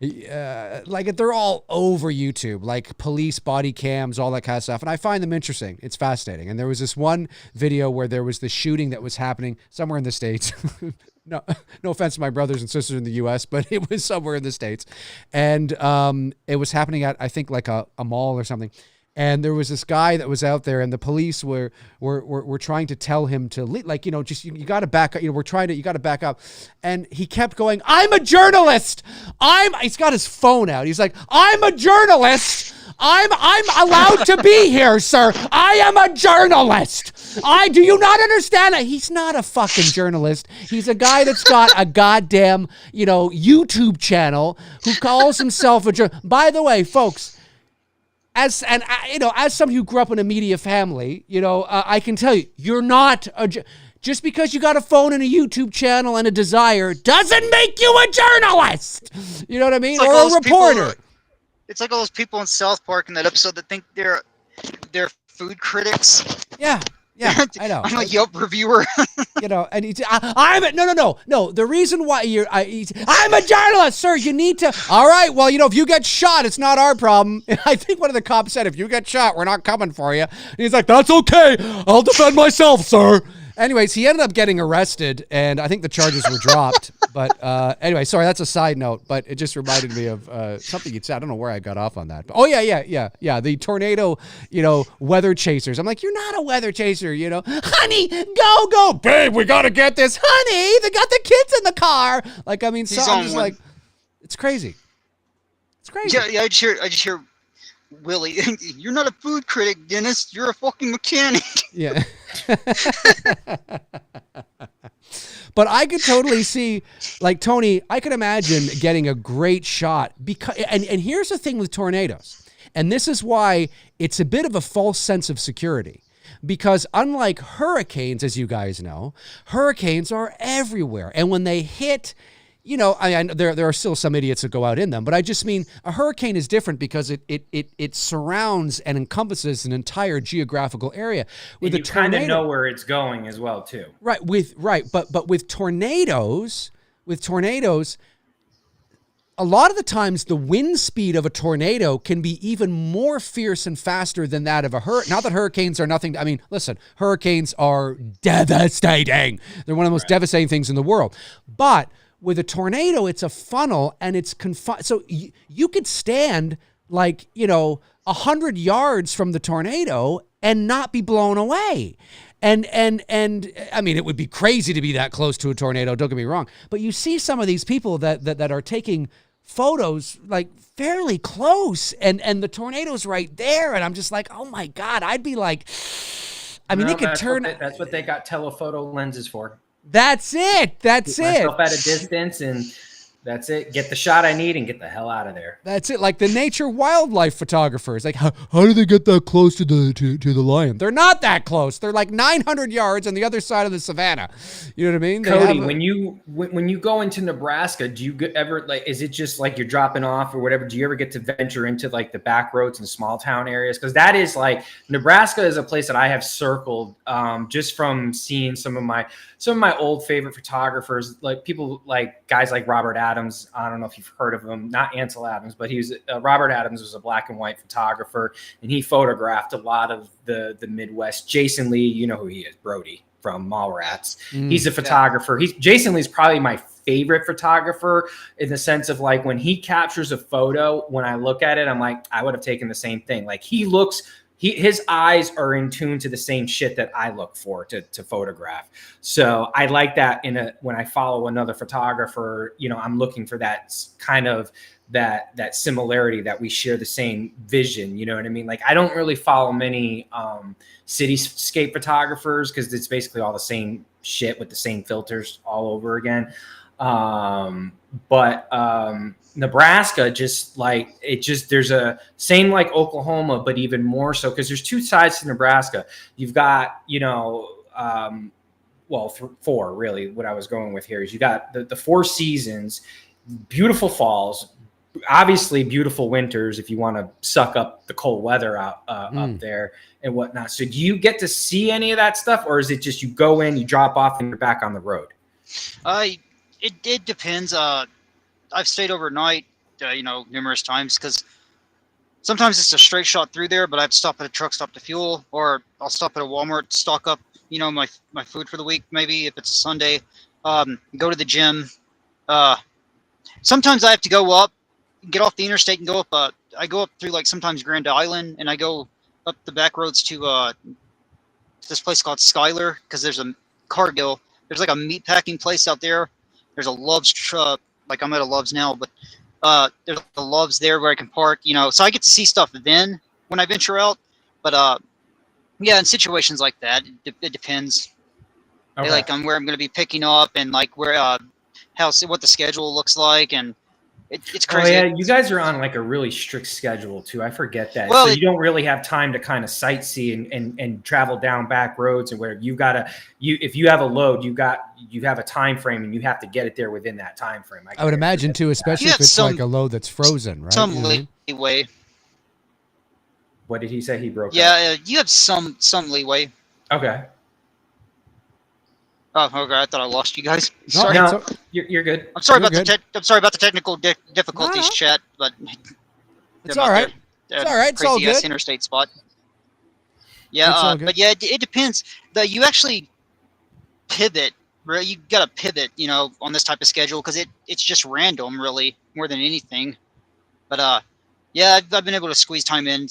A: They're all over YouTube, like police body cams, all that kind of stuff. And I find them interesting. It's fascinating. And there was this one video where there was this shooting that was happening somewhere in the States. No offense to my brothers and sisters in the US, but it was somewhere in the States. And it was happening at, I think, like a mall or something. And there was this guy that was out there, and the police were trying to tell him to leave, you got to back up. You got to back up. And he kept going, I'm a journalist. He's got his phone out. He's like, I'm a journalist. I'm allowed to be here, sir. I am a journalist. Do you not understand that? He's not a fucking journalist. He's a guy that's got a goddamn, YouTube channel who calls himself a journalist. By the way, folks, as somebody who grew up in a media family, I can tell you, you're not just because you got a phone and a YouTube channel and a desire doesn't make you a journalist. You know what I mean? Like or a reporter.
C: It's like all those people in South Park in that episode that think they're food critics.
A: Yeah, I know.
C: I'm a Yelp reviewer.
A: And no. The reason why I'm a journalist, sir. You need to. All right. Well, if you get shot, it's not our problem. And I think one of the cops said, if you get shot, we're not coming for you. And he's like, that's okay. I'll defend myself, sir. Anyways, he ended up getting arrested, and I think the charges were dropped. But anyway, sorry, that's a side note, but it just reminded me of something you'd said. I don't know where I got off on that. But, yeah. The tornado, weather chasers. I'm like, you're not a weather chaser, Honey, go. Babe, we got to get this. Honey, they got the kids in the car. Like, I mean, so I'm just like, it's crazy. It's crazy.
C: Yeah, I just hear Willie, you're not a food critic, Dennis. You're a fucking mechanic.
A: Yeah. But I could totally see, like, Tony, I could imagine getting a great shot because, and here's the thing with tornadoes, and this is why it's a bit of a false sense of security, because unlike hurricanes, as you guys know, hurricanes are everywhere, and when they hit, there are still some idiots that go out in them, but I just mean a hurricane is different because it surrounds and encompasses an entire geographical area.
B: With you kind of know where it's going as well, too.
A: Right, but with tornadoes, a lot of the times the wind speed of a tornado can be even more fierce and faster than that of a hurricane. Not that hurricanes are nothing. I mean, listen, hurricanes are devastating. They're one of the most devastating things in the world, but With a tornado, it's a funnel and it's confined. So you could stand like, 100 yards from the tornado and not be blown away. And I mean, it would be crazy to be that close to a tornado. Don't get me wrong. But you see some of these people that are taking photos like fairly close and the tornado's right there. And I'm just like, oh my God, I'd be like, I mean, they could turn.
B: That's what they got telephoto lenses for.
A: That's it. That's
B: Keep
A: it.
B: myself at a distance, and that's it. Get the shot I need and get the hell out of there.
A: That's it. Like the nature wildlife photographers. Like, how do they get that close to the lion? They're not that close. They're like 900 yards on the other side of the savannah. You know what I mean?
B: Cody, when you go into Nebraska, do you ever like? Is it just like you're dropping off or whatever? Do you ever get to venture into like the back roads and small town areas? Because that is like Nebraska is a place that I have circled just from seeing some of my old favorite photographers, like people like guys like Robert Adams. I don't know if you've heard of him, not Ansel Adams, but he was Robert Adams was a black and white photographer, and he photographed a lot of the Midwest. Jason Lee, you know who he is, Brody from Mallrats. He's a photographer. Jason Lee's probably my favorite photographer in the sense of like when he captures a photo, when I look at it, I'm like, I would have taken the same thing. Like his eyes are in tune to the same shit that I look for to photograph. So I like that when I follow another photographer, I'm looking for that kind of that similarity, that we share the same vision. You know what I mean? Like I don't really follow many cityscape photographers because it's basically all the same shit with the same filters all over again. But Nebraska, there's a same like Oklahoma, but even more so because there's two sides to Nebraska. You've got, four really. What I was going with here is you got the four seasons, beautiful falls, obviously beautiful winters if you want to suck up the cold weather up there and whatnot. So do you get to see any of that stuff, or is it just you go in, you drop off, and you're back on the road?
C: It depends. I've stayed overnight, numerous times because sometimes it's a straight shot through there, but I have to stop at a truck stop to fuel, or I'll stop at a Walmart to stock up, my food for the week, maybe if it's a Sunday. Go to the gym. Sometimes I have to go up, get off the interstate and go up. I go up through like sometimes Grand Island, and I go up the back roads to this place called Skyler because there's a Cargill. There's like a meat packing place out there. There's a Love's truck. Like I'm at a Love's now, but there's a Love's there where I can park, so I get to see stuff then when I venture out. But yeah, in situations like that, it depends. Okay. Like on where I'm going to be picking up and like where what the schedule looks like, and it's crazy.
B: Oh yeah, you guys are on like a really strict schedule too. I forget that. Well, so you don't really have time to kind of sightsee and travel down back roads and where if you have a load, you have a time frame and you have to get it there within that time frame. I
A: would imagine too, especially if it's like a load that's frozen, right?
C: Some leeway.
B: What did he say? He broke up.
C: Yeah, you have some leeway.
B: Okay.
C: Oh, okay. I thought I lost you guys.
B: Sorry. No, you're good.
C: I'm sorry about the technical difficulties, chat. But
A: it's all right. It's all right. It's all good.
C: Crazy ass interstate spot. Yeah, but yeah, it depends. You actually pivot. You got to pivot, on this type of schedule because it's just random, really, more than anything. But yeah, I've been able to squeeze time in.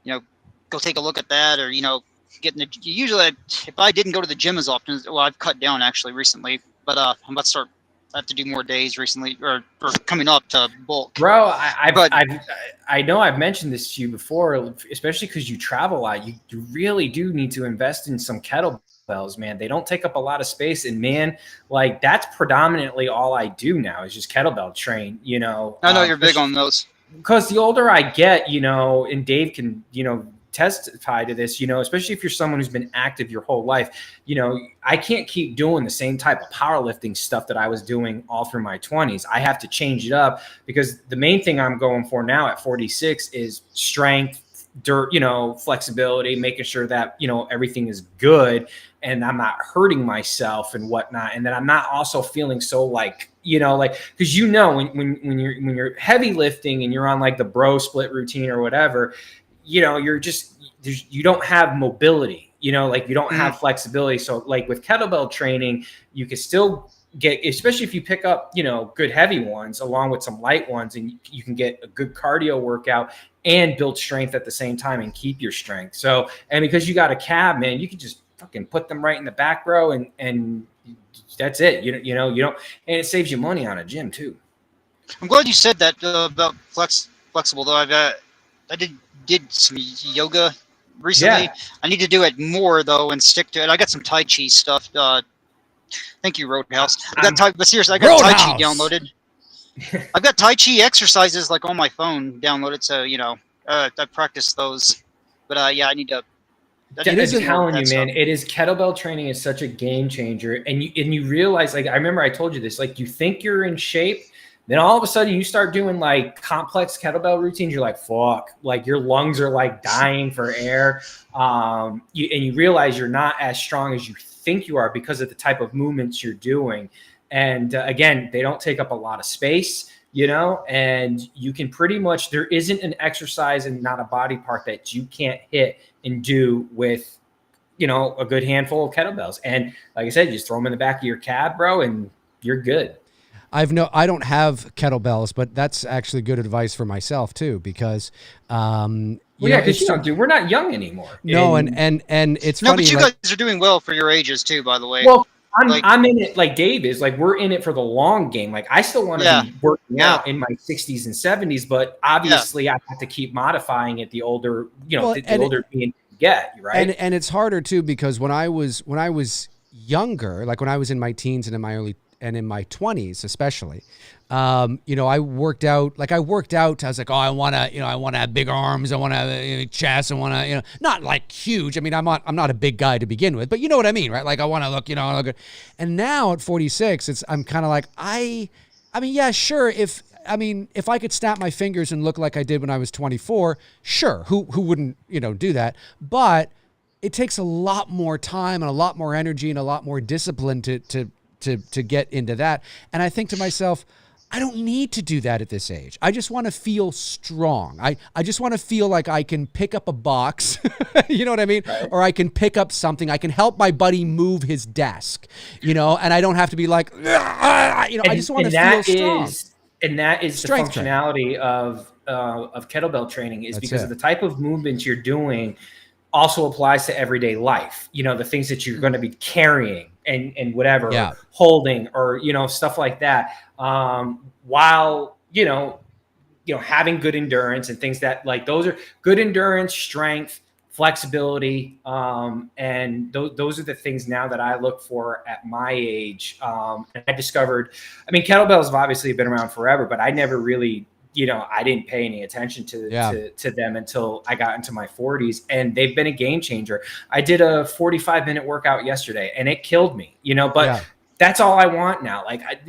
C: Go take a look at that, or usually if I didn't go to the gym as often, I've cut down actually recently, but I'm about to start. I have to do more days recently or coming up to bulk.
B: Bro, I know I've mentioned this to you before, especially because you travel a lot. You really do need to invest in some kettlebells, man. They don't take up a lot of space, and man, like that's predominantly all I do now is just kettlebell train.
C: I know you're big on those.
B: Because the older I get, and Dave can, testify to this, especially if you're someone who's been active your whole life, I can't keep doing the same type of powerlifting stuff that I was doing all through my 20s. I have to change it up because the main thing I'm going for now at 46 is strength, flexibility, making sure that, everything is good and I'm not hurting myself and whatnot. And then I'm not also feeling so like, because when you're heavy lifting and you're on like the bro split routine or whatever, you're just, you don't have mobility, you don't have flexibility. So like with kettlebell training, you can still get, especially if you pick up, good heavy ones along with some light ones, and you can get a good cardio workout and build strength at the same time and keep your strength. So, and because you got a cab, man, you can just fucking put them right in the back row and that's it. You don't, and it saves you money on a gym too.
C: I'm glad you said that about flexible though. I did some yoga recently. Yeah. I need to do it more though and stick to it. I got some Tai Chi stuff. Thank you, Roadhouse. But seriously, I got Tai Chi downloaded. I've got Tai Chi exercises like on my phone downloaded, so I practice those. But yeah, I need to.
B: I'm telling you, man, it is, kettlebell training is such a game changer, and you realize, like, I remember I told you this, like, you think you're in shape, then all of a sudden you start doing like complex kettlebell routines. You're like, fuck, like your lungs are like dying for air, and you realize you're not as strong as you think you are because of the type of movements you're doing. And again, they don't take up a lot of space, and you can pretty much, there isn't an exercise and not a body part that you can't hit and do with, a good handful of kettlebells. And like I said, you just throw them in the back of your cab, bro, and you're good.
A: I don't have kettlebells, but that's actually good advice for myself too, because,
B: because we're not young anymore.
A: No, and it's funny.
C: But you guys are doing well for your ages too, by the way.
B: Well, I'm in it like Dave is. Like, we're in it for the long game. Like, I still want to be working out in my 60s and 70s, but obviously I have to keep modifying it the older, the older you get, right? And
A: it's harder too, because when I was younger, like when I was in my teens and in my 20s especially, I worked out. I was like, oh, I want to have big arms. I want to have chest. I want to, not like huge. I mean, I'm not a big guy to begin with, but you know what I mean, right? Like, I want to look, look good. And now at 46, I'm kind of like, I mean, yeah, sure. If I could snap my fingers and look like I did when I was 24, sure. Who wouldn't, do that? But it takes a lot more time and a lot more energy and a lot more discipline to get into that. And I think to myself, I don't need to do that at this age. I just want to feel strong. I just want to feel like I can pick up a box, you know what I mean? Right. Or I can pick up something. I can help my buddy move his desk, and I don't have to be like, I just want to feel strong.
B: And that is strength the functionality of kettlebell training, is because of the type of movements you're doing also applies to everyday life. The things that you're going to be carrying and whatever, or holding, or, stuff like that. While, having good endurance and things that, like, those are good endurance, strength, flexibility. And those are the things now that I look for at my age. And I discovered, kettlebells have obviously been around forever, but I never really, I didn't pay any attention to them until I got into my 40s, and they've been a game changer. I did a 45-minute workout yesterday and it killed me, but that's all I want now. Like, I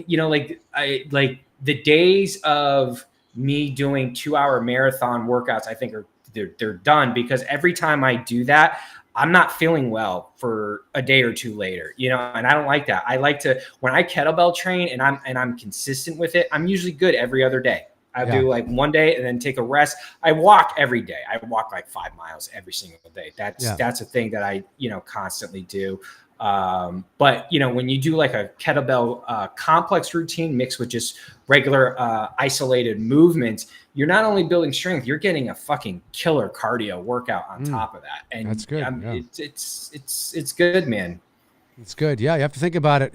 B: the days of me doing 2-hour marathon workouts, I think they're done, because every time I do that, I'm not feeling well for a day or two later, and I don't like that. I like to, when I kettlebell train and I'm consistent with it, I'm usually good every other day. I do like one day and then take a rest. I walk every day. I walk like 5 miles every single day. That's a thing that I, constantly do. But when you do like a kettlebell complex routine mixed with just regular isolated movements, you're not only building strength, you're getting a fucking killer cardio workout on top of that. And
A: that's good.
B: It's good, man.
A: It's good. Yeah, you have to think about it.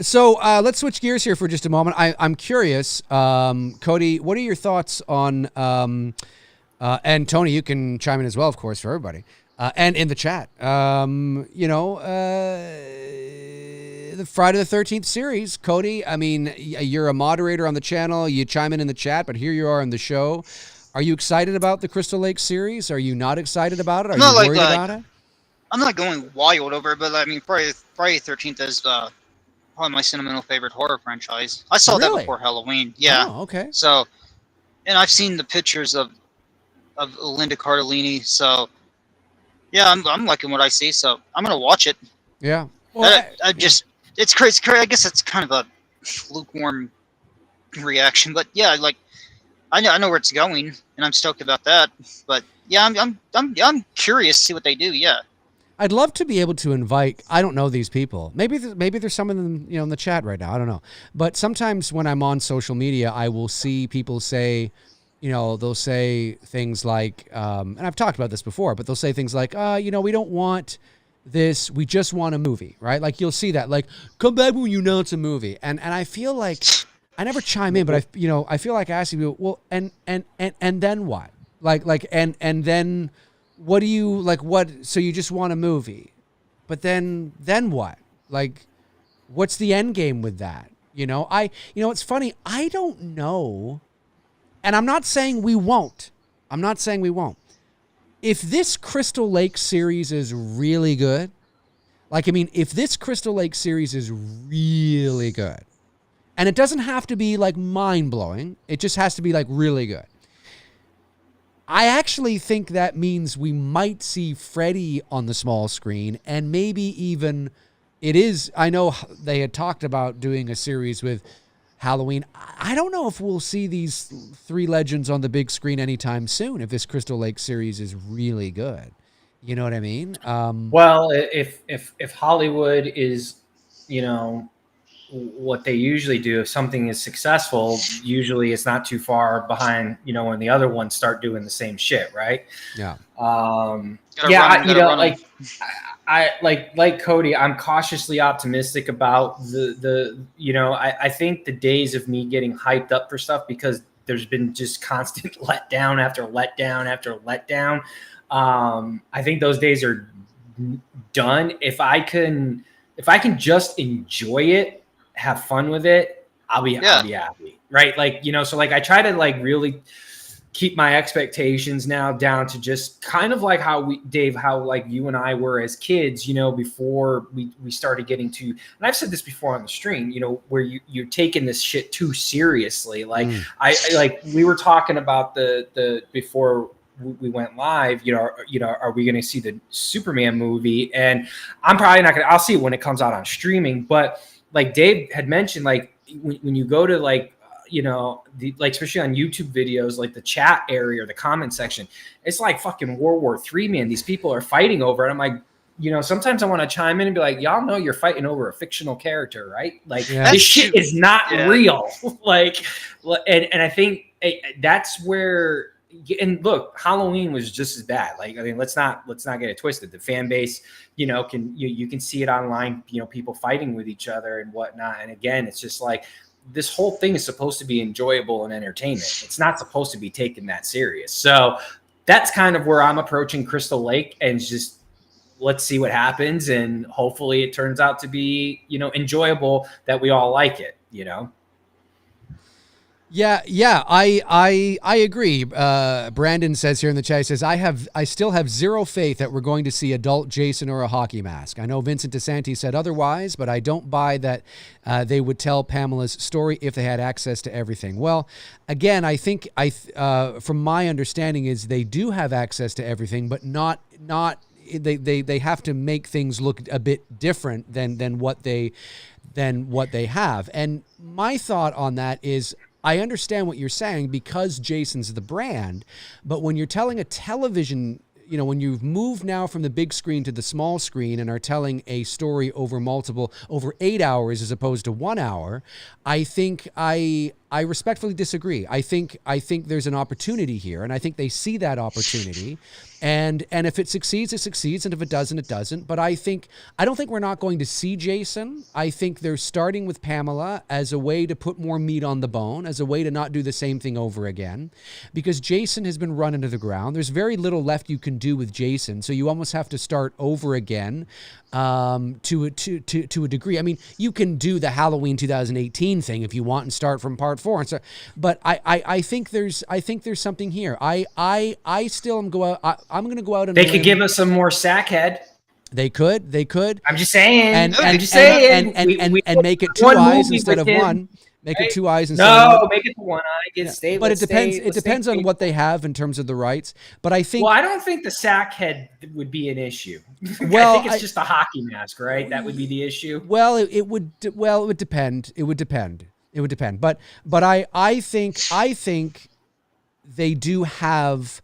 A: So let's switch gears here for just a moment. I'm curious, Cody, what are your thoughts on, and Tony, you can chime in as well, of course, for everybody, and in the chat, the Friday the 13th series. Cody, you're a moderator on the channel. You chime in the chat, but here you are on the show. Are you excited about the Crystal Lake series? Are you not excited about it? Are you worried about it?
C: I'm not going wild over it, but Friday the 13th is probably my sentimental favorite horror franchise. I saw that before Halloween. Yeah.
A: Oh, okay.
C: So, and I've seen the pictures of Linda Cardellini. So, yeah, I'm liking what I see. So I'm gonna watch it.
A: Yeah.
C: Well, it's crazy. I guess it's kind of a lukewarm reaction, but yeah, like I know where it's going, and I'm stoked about that. But yeah, I'm curious to see what they do. Yeah.
A: I'd love to be able to invite, I don't know these people. Maybe there's some of them, in the chat right now. I don't know. But sometimes when I'm on social media, I will see people say, they'll say things like, and I've talked about this before, but they'll say things like, we don't want this. We just want a movie, right? Like you'll see that, like, come back when you announce a movie. And I feel like I never chime in, but I feel like I ask you, well, and then what? And then what do you like? What? So you just want a movie, but then what? Like, what's the end game with that? It's funny. I don't know, and I'm not saying we won't. If this Crystal Lake series is really good, if this Crystal Lake series is really good, and it doesn't have to be like mind blowing, it just has to be like really good. I actually think that means we might see Freddy on the small screen, and maybe even I know they had talked about doing a series with Halloween. I don't know if we'll see these three legends on the big screen anytime soon if this Crystal Lake series is really good. You know what I mean?
B: Well, if Hollywood is, what they usually do, if something is successful, usually it's not too far behind, when the other ones start doing the same shit, right?
A: Yeah.
B: I like Cody, I'm cautiously optimistic about I think the days of me getting hyped up for stuff, because there's been just constant letdown after letdown after letdown. I think those days are done. If I can just enjoy it, have fun with it, I'll be happy, right? So I try to really keep my expectations now down to just kind of like how you and I were as kids, before we started getting to, and I've said this before on the stream, where you're taking this shit too seriously. We were talking about the before we went live, are we going to see the Superman movie? And I'm probably not going to, I'll see it when it comes out on streaming. But like Dave had mentioned, when you go to especially on YouTube videos, like the chat area or the comment section, it's like fucking World War III, man. These people are fighting over it. I'm like, sometimes I want to chime in and be like, y'all know you're fighting over a fictional character, right? This shit is not real. And I think that's where, and look, Halloween was just as bad. Let's not get it twisted. The fan base, you can see it online, people fighting with each other and whatnot. And again, it's just this whole thing is supposed to be enjoyable and entertainment. It's not supposed to be taken that serious. So that's kind of where I'm approaching Crystal Lake, and just let's see what happens. And hopefully it turns out to be, enjoyable, that we all like it,
A: Yeah, I agree. Brandon says here in the chat, he says, I still have zero faith that we're going to see adult Jason or a hockey mask. I know Vincent DeSantis said otherwise, but I don't buy that they would tell Pamela's story if they had access to everything. Well, again, I think from my understanding is they do have access to everything, but not they have to make things look a bit different than what they have. And my thought on that is, I understand what you're saying because Jason's the brand, but when you're telling a television, when you've moved now from the big screen to the small screen and are telling a story over 8 hours as opposed to 1 hour, I think I respectfully disagree. I think there's an opportunity here, and I think they see that opportunity. And if it succeeds, it succeeds, and if it doesn't, it doesn't. But I don't think we're not going to see Jason. I think they're starting with Pamela as a way to put more meat on the bone, as a way to not do the same thing over again, because Jason has been run into the ground. There's very little left you can do with Jason, so you almost have to start over again to a degree. I mean, you can do the Halloween 2018 thing if you want and start from part 4 and so, but I think there's something here. I still am I'm going to go out and
B: they could give us some more Sackhead.
A: They could. I'm
B: just saying.
A: And make it 2 eyes instead of one. Make it 2 eyes instead of one.
B: Make it 1 eye.
A: But it depends on what they have in terms of the rights. But I think.
B: Well, I don't think the Sackhead would be an issue. Well, I think it's just a hockey mask, right? That would be the issue.
A: Well, it would depend. It would depend. But I think they do have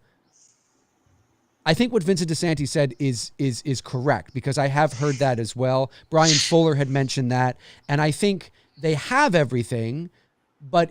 A: I think what Vincent DeSanti said is correct, because I have heard that as well. Brian Fuller had mentioned that, and I think they have everything, but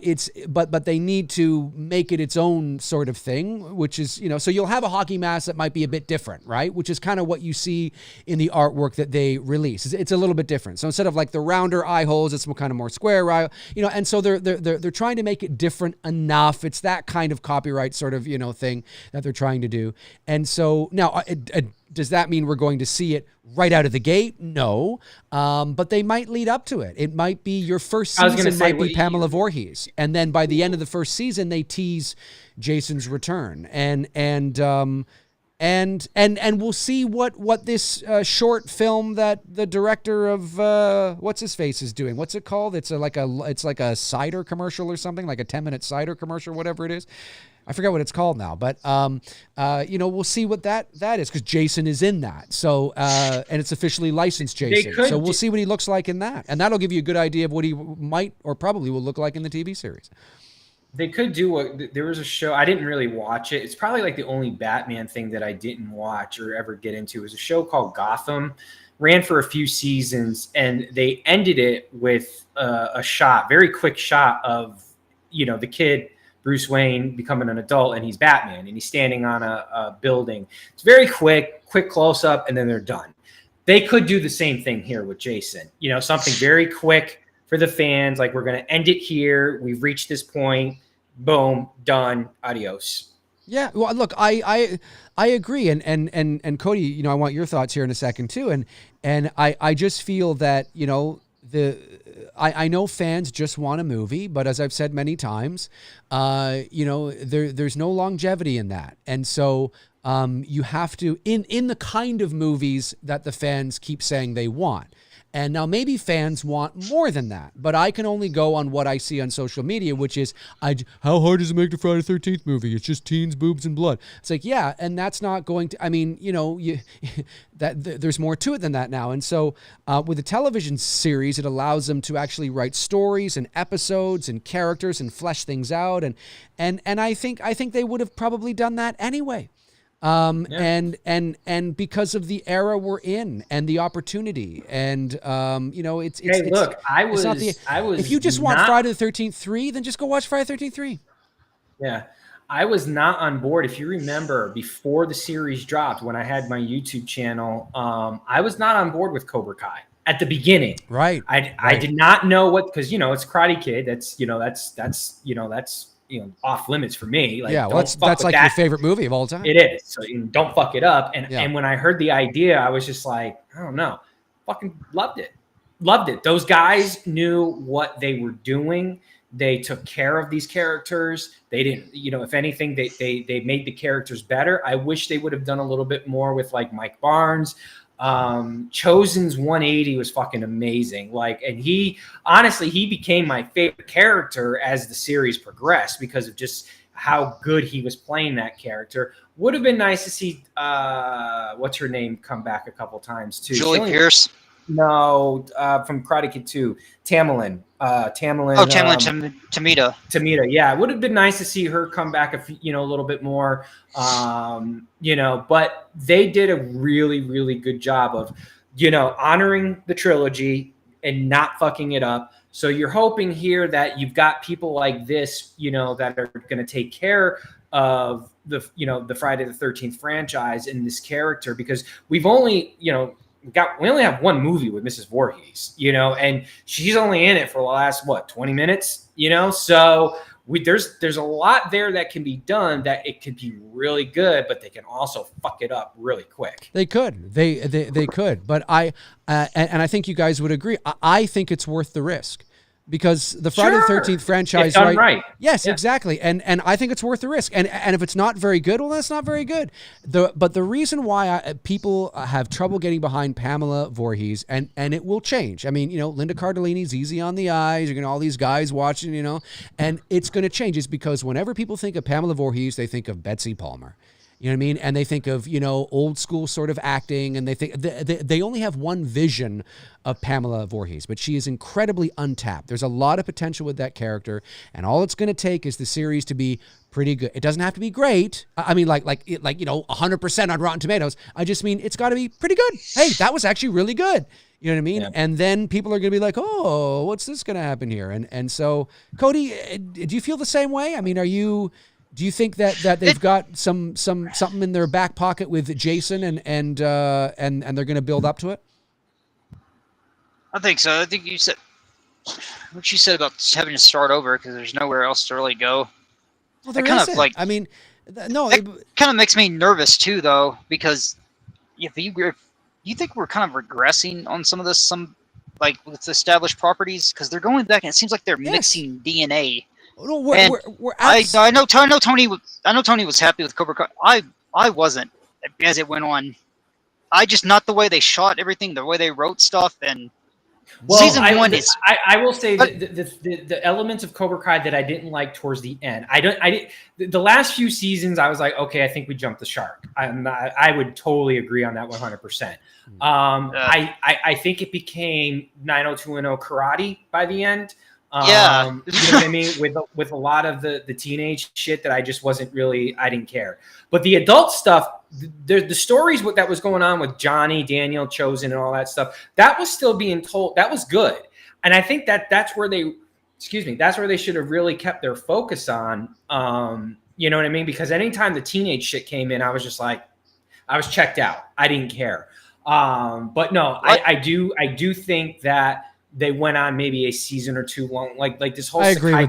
A: they need to make it its own sort of thing, which is, so you'll have a hockey mask that might be a bit different, right? Which is kind of what you see in the artwork that they release. It's a little bit different. So instead of like the rounder eye holes, it's kind of more square eye, and so they're trying to make it different enough. It's that kind of copyright sort of, thing that they're trying to do. And so now, does that mean we're going to see it right out of the gate? No. But they might lead up to it. It might be your first season might be Pamela Voorhees. And then by the end of the first season, they tease Jason's return. And we'll see what this short film that the director of what's his face is doing. What's it called? It's like a cider commercial or something, like a 10-minute cider commercial, whatever it is. I forget what it's called now, but we'll see what that is, because Jason is in that. So and it's officially licensed Jason. So we'll see what he looks like in that, and that'll give you a good idea of what he might or probably will look like in the TV series.
B: They could do there was a show, I didn't really watch it. It's probably like the only Batman thing that I didn't watch or ever get into. It was a show called Gotham, ran for a few seasons, and they ended it with a very quick shot of, the kid, Bruce Wayne, becoming an adult, and he's Batman, and he's standing on a building. It's very quick close up, and then they're done. They could do the same thing here with Jason. Something very quick for the fans, like, we're going to end it here. We've reached this point. Boom, done. Adios.
A: Yeah, well, look, I agree, and Cody, I want your thoughts here in a second too, and I just feel that I know fans just want a movie, but as I've said many times, there's no longevity in that. And so you have to, in the kind of movies that the fans keep saying they want. And now maybe fans want more than that, but I can only go on what I see on social media, which is, how hard does it make the Friday the 13th movie? It's just teens, boobs, and blood. It's like, yeah, and that's not going to, there's more to it than that now. And so with a television series, it allows them to actually write stories and episodes and characters and flesh things out. And I think they would have probably done that anyway. And because of the era we're in and the opportunity, and if you just want Friday the 13th 3, then just go watch Friday the 13th 3.
B: Yeah. I was not on board. If you remember, before the series dropped, when I had my YouTube channel, I was not on board with Cobra Kai at the beginning.
A: Right.
B: I did not know because it's Karate Kid. That's off limits for me. Like,
A: yeah, well, that's like your favorite movie of all time.
B: It is. So don't fuck it up. And when I heard the idea, I was just like, I don't know, fucking loved it. Those guys knew what they were doing. They took care of these characters. They didn't, if anything, they made the characters better. I wish they would have done a little bit more with like Mike Barnes. Chosen's 180 was fucking amazing. And he became my favorite character as the series progressed because of just how good he was playing that character. Would have been nice to see what's her name come back a couple times too.
C: Julie Pierce.
B: No, from Karate Kid 2, Tamlin.
C: Tamita.
B: Tamita, yeah. It would have been nice to see her come back a little bit more, but they did a really, really good job of, honoring the trilogy and not fucking it up. So you're hoping here that you've got people like this, that are going to take care of the Friday the 13th franchise and this character, because we've only, we only have one movie with Mrs. Voorhees, and she's only in it for the last 20 minutes, so there's a lot there that can be done, that it could be really good, but they can also fuck it up really quick.
A: They could, they could, but I think you guys would agree. I think it's worth the risk. Because the Friday the 13th franchise,
B: if done right?
A: Yes, yeah. Exactly. And I think it's worth the risk. And if it's not very good, well, that's not very good. But the reason why people have trouble getting behind Pamela Voorhees, and it will change. I mean, Linda Cardellini's easy on the eyes. You're going to all these guys watching, and it's going to change. It's because whenever people think of Pamela Voorhees, they think of Betsy Palmer. You know what I mean? And they think of, old school sort of acting, and they think they only have one vision of Pamela Voorhees, but she is incredibly untapped. There's a lot of potential with that character, and all it's going to take is the series to be pretty good. It doesn't have to be great. I mean, like 100% on Rotten Tomatoes. I just mean it's got to be pretty good. Hey, that was actually really good. You know what I mean? Yeah. And then people are going to be like, oh, what's this going to happen here? And so, Cody, do you feel the same way? I mean, do you think that they've got something in their back pocket with Jason and they're going to build up to it?
C: I think so. I think you said what you said about having to start over because there's nowhere else to really go.
A: Well, there isn't. Like, I mean, no.
C: It kind of makes me nervous too, though, because if you think we're kind of regressing on some of this, like with established properties, because they're going back and it seems like they're mixing DNA.
A: No,
C: I know Tony was happy with Cobra Kai. I wasn't as it went on. Just not the way they shot everything, the way they wrote stuff, and season one is.
B: I will say the elements of Cobra Kai that I didn't like towards the end. The last few seasons I was like, okay, I think we jumped the shark. I would totally agree on that 100%. I think it became 90210 karate by the end. You know what I mean? With a lot of the teenage shit that I just wasn't really, I didn't care. But the adult stuff, the stories that was going on with Johnny, Daniel, Chosen, and all that stuff, that was still being told. That was good. And I think that's where they should have really kept their focus on. You know what I mean? Because anytime the teenage shit came in, I was just like, I was checked out. I didn't care. But no, I do think that they went on maybe a season or two long, like this whole Sakai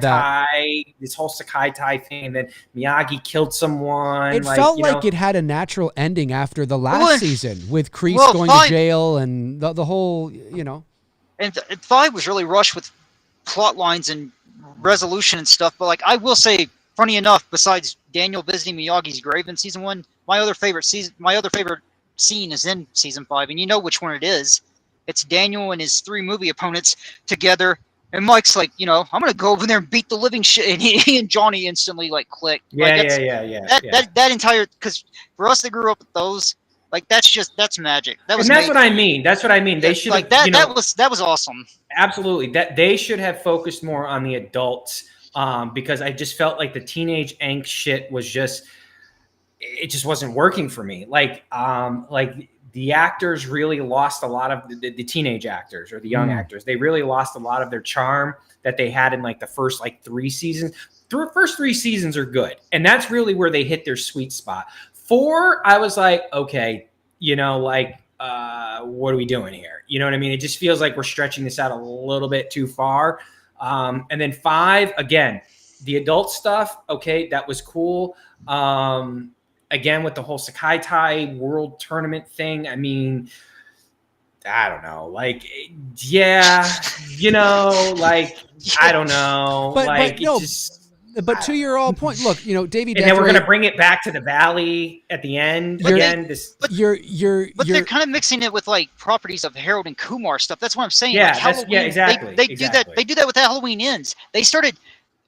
B: Tai thing, and then Miyagi killed someone.
A: It felt like it had a natural ending after the last season with Kreese going to jail and the whole, you know.
C: And 5 was really rushed with plot lines and resolution and stuff. But like I will say, funny enough, besides Daniel visiting Miyagi's grave in season 1, my other favorite scene is in season 5, and you know which one it is. It's Daniel and his 3 movie opponents together, and Mike's like, you know, I'm gonna go over there and beat the living shit, and he and Johnny instantly like click.
B: Yeah.
C: That entire, because for us that grew up with those, like that's magic. That's
B: what I mean. That's what I mean. They should
C: like that. That was awesome.
B: Absolutely. That they should have focused more on the adults, because I just felt like the teenage angst shit was just wasn't working for me. Like the actors really lost a lot of the teenage actors or the young actors. They really lost a lot of their charm that they had in like the first 3 seasons. The first 3 seasons are good. And that's really where they hit their sweet spot. 4, I was like, okay, you know, like, what are we doing here? You know what I mean? It just feels like we're stretching this out a little bit too far. And then 5, again, the adult stuff. Okay. That was cool. Again, with the whole Sakai Tai World Tournament thing, I mean, I don't know. Like, yeah, you know, like, I don't know.
A: But to your all point, look, you know, Davey.
B: And then we're gonna bring it back to the Valley at the end again.
C: But they're kind of mixing it with like properties of Harold and Kumar stuff. That's what I'm saying.
B: Yeah,
C: like
B: exactly.
C: They do that. They do that with Halloween Ends. They started,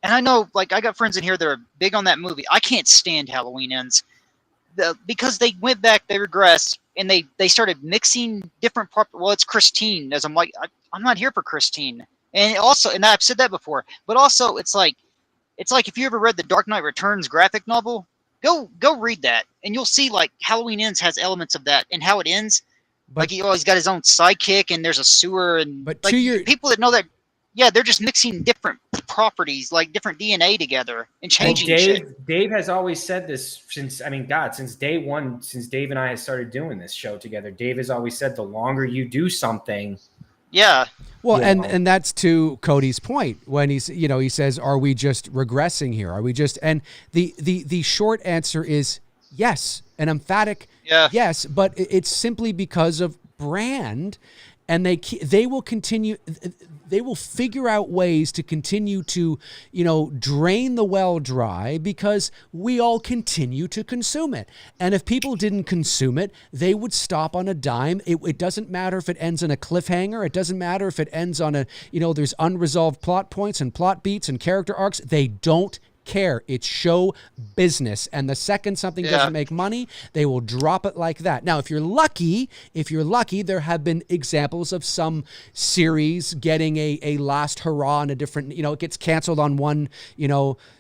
C: and I know, like, I got friends in here that are big on that movie. I can't stand Halloween Ends. Because they went back, they regressed, and they started mixing different properties. Well, it's Christine, as I'm like, I'm not here for Christine. And also, and I've said that before, but also it's like if you ever read the Dark Knight Returns graphic novel, go read that, and you'll see like Halloween Ends has elements of that, and how it ends. But, like he's got his own sidekick, and there's a sewer, and
A: but
C: like, people that know that, yeah, they're just mixing different properties, like different DNA together and changing shit.
B: Dave has always said this since day one, since Dave and I had started doing this show together. Dave has always said the longer you do something.
C: Yeah.
A: Well, and that's to Cody's point when he says, are we just regressing here? Are we just, and the short answer is yes, an emphatic yes, but it's simply because of brand, and they will continue. They will figure out ways to continue to, you know, drain the well dry because we all continue to consume it. And if people didn't consume it, they would stop on a dime. It doesn't matter if it ends on a cliffhanger. It doesn't matter if it ends on there's unresolved plot points and plot beats and character arcs. They don't care. It's show business. And the second something doesn't make money, they will drop it like that. Now, if you're lucky, there have been examples of some series getting a last hurrah on a different, it gets canceled on one,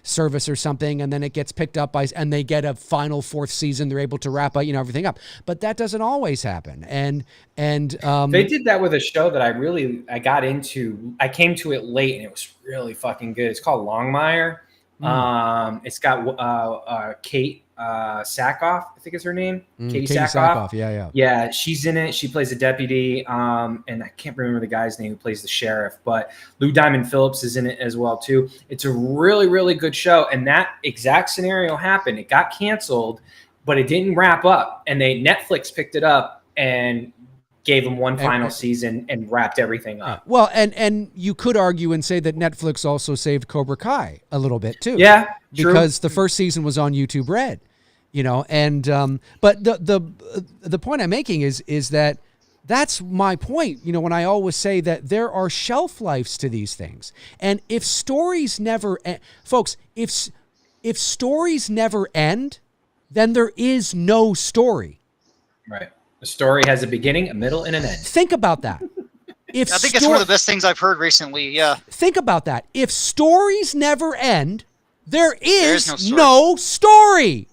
A: service or something, and then it gets picked up and they get a final fourth season. They're able to wrap up, everything up. But that doesn't always happen. And
B: they did that with a show that I got into. I came to it late, and it was really fucking good. It's called Longmire. It's got Kate Sackhoff, I think is her name. Katie Sackhoff. Yeah, she's in it. She plays a deputy, and I can't remember the guy's name who plays the sheriff, but Lou Diamond Phillips is in it as well too. It's a really, really good show, and that exact scenario happened. It got canceled, but it didn't wrap up, and Netflix picked it up and gave them one final season and wrapped everything up.
A: Well, and you could argue and say that Netflix also saved Cobra Kai a little bit too.
B: Yeah,
A: because the first season was on YouTube Red, and but the point I'm making is that that's my point. When I always say that there are shelf lives to these things, and if stories never folks, if stories never end, then there is no story.
B: Right. The story has a beginning, a middle, and an end.
A: Think about that.
C: I think it's one of the best things I've heard recently. Yeah.
A: Think about that. If stories never end, there is no story.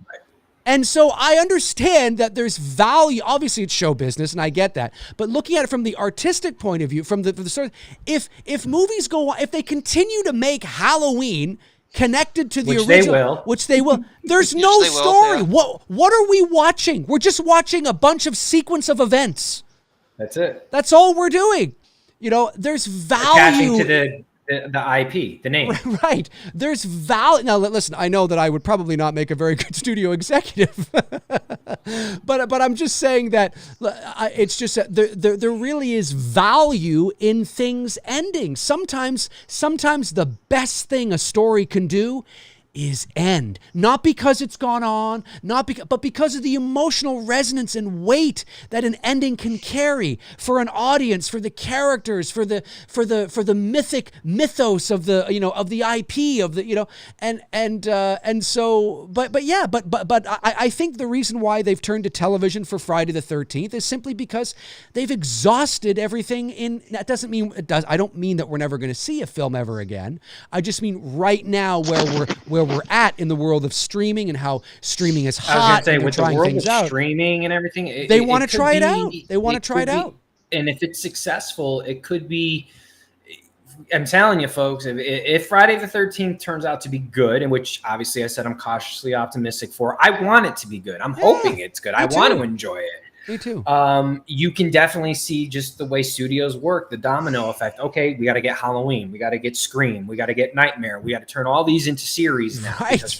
B: Right.
A: And so I understand that there's value. Obviously, it's show business, and I get that. But looking at it from the artistic point of view, from the story, if movies go on, if they continue to make Halloween connected to the original, which they will. There's no story. What are we watching? We're just watching a bunch of sequence of events.
B: That's it.
A: That's all we're doing. There's value
B: attaching to the IP, the name.
A: Right. There's value. Now, listen, I know that I would probably not make a very good studio executive, but I'm just saying that it's just that there really is value in things ending. Sometimes the best thing a story can do is end, not because it's gone on, but because of the emotional resonance and weight that an ending can carry for an audience, for the characters, for the mythos of the of the IP of the and so but I think the reason why they've turned to television for Friday the 13th is simply because they've exhausted everything in. That doesn't mean it does. I don't mean that we're never going to see a film ever again. I just mean right now where we're at in the world of streaming and how streaming is hot.
B: I was going to say, with the world of streaming and everything,
A: they want to try it out. They want to try it out.
B: And if it's successful, it could be. I'm telling you, folks, if Friday the 13th turns out to be good, in which obviously I said I'm cautiously optimistic for, I want it to be good. I'm hoping it's good. I want to enjoy it.
A: Me too.
B: You can definitely see just the way studios work, the domino effect. Okay, we got to get Halloween. We got to get Scream. We got to get Nightmare. We got to turn all these into series now.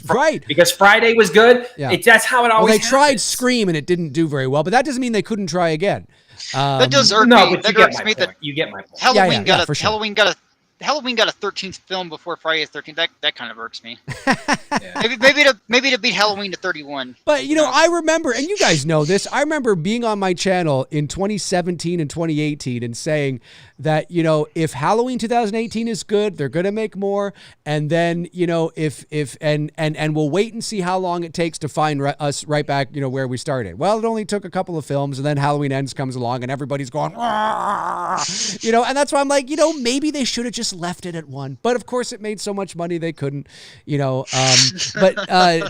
A: Right.
B: Because Friday was good. Yeah. That's how it always
A: happens. Tried Scream and it didn't do very well, but that doesn't mean they couldn't try again.
C: That does irk me.
B: But you get my point.
C: Halloween got a 13th film before Friday the 13th. That kind of irks me. Maybe to beat Halloween to 31.
A: But I remember, and you guys know this, I remember being on my channel in 2017 and 2018 and saying that, if Halloween 2018 is good, they're going to make more. And then, and we'll wait and see how long it takes to find us right back, where we started. Well, it only took a couple of films, and then Halloween Ends comes along and everybody's going, and that's why I'm like, maybe they should have just left it at one. But of course it made so much money they couldn't, but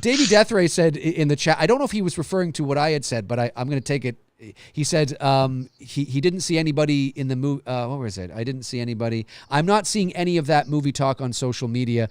A: Davey Deathray said in the chat, I don't know if he was referring to what I had said, but I'm going to take it. He said he didn't see anybody in the movie. What was it? I didn't see anybody. I'm not seeing any of that movie talk on social media.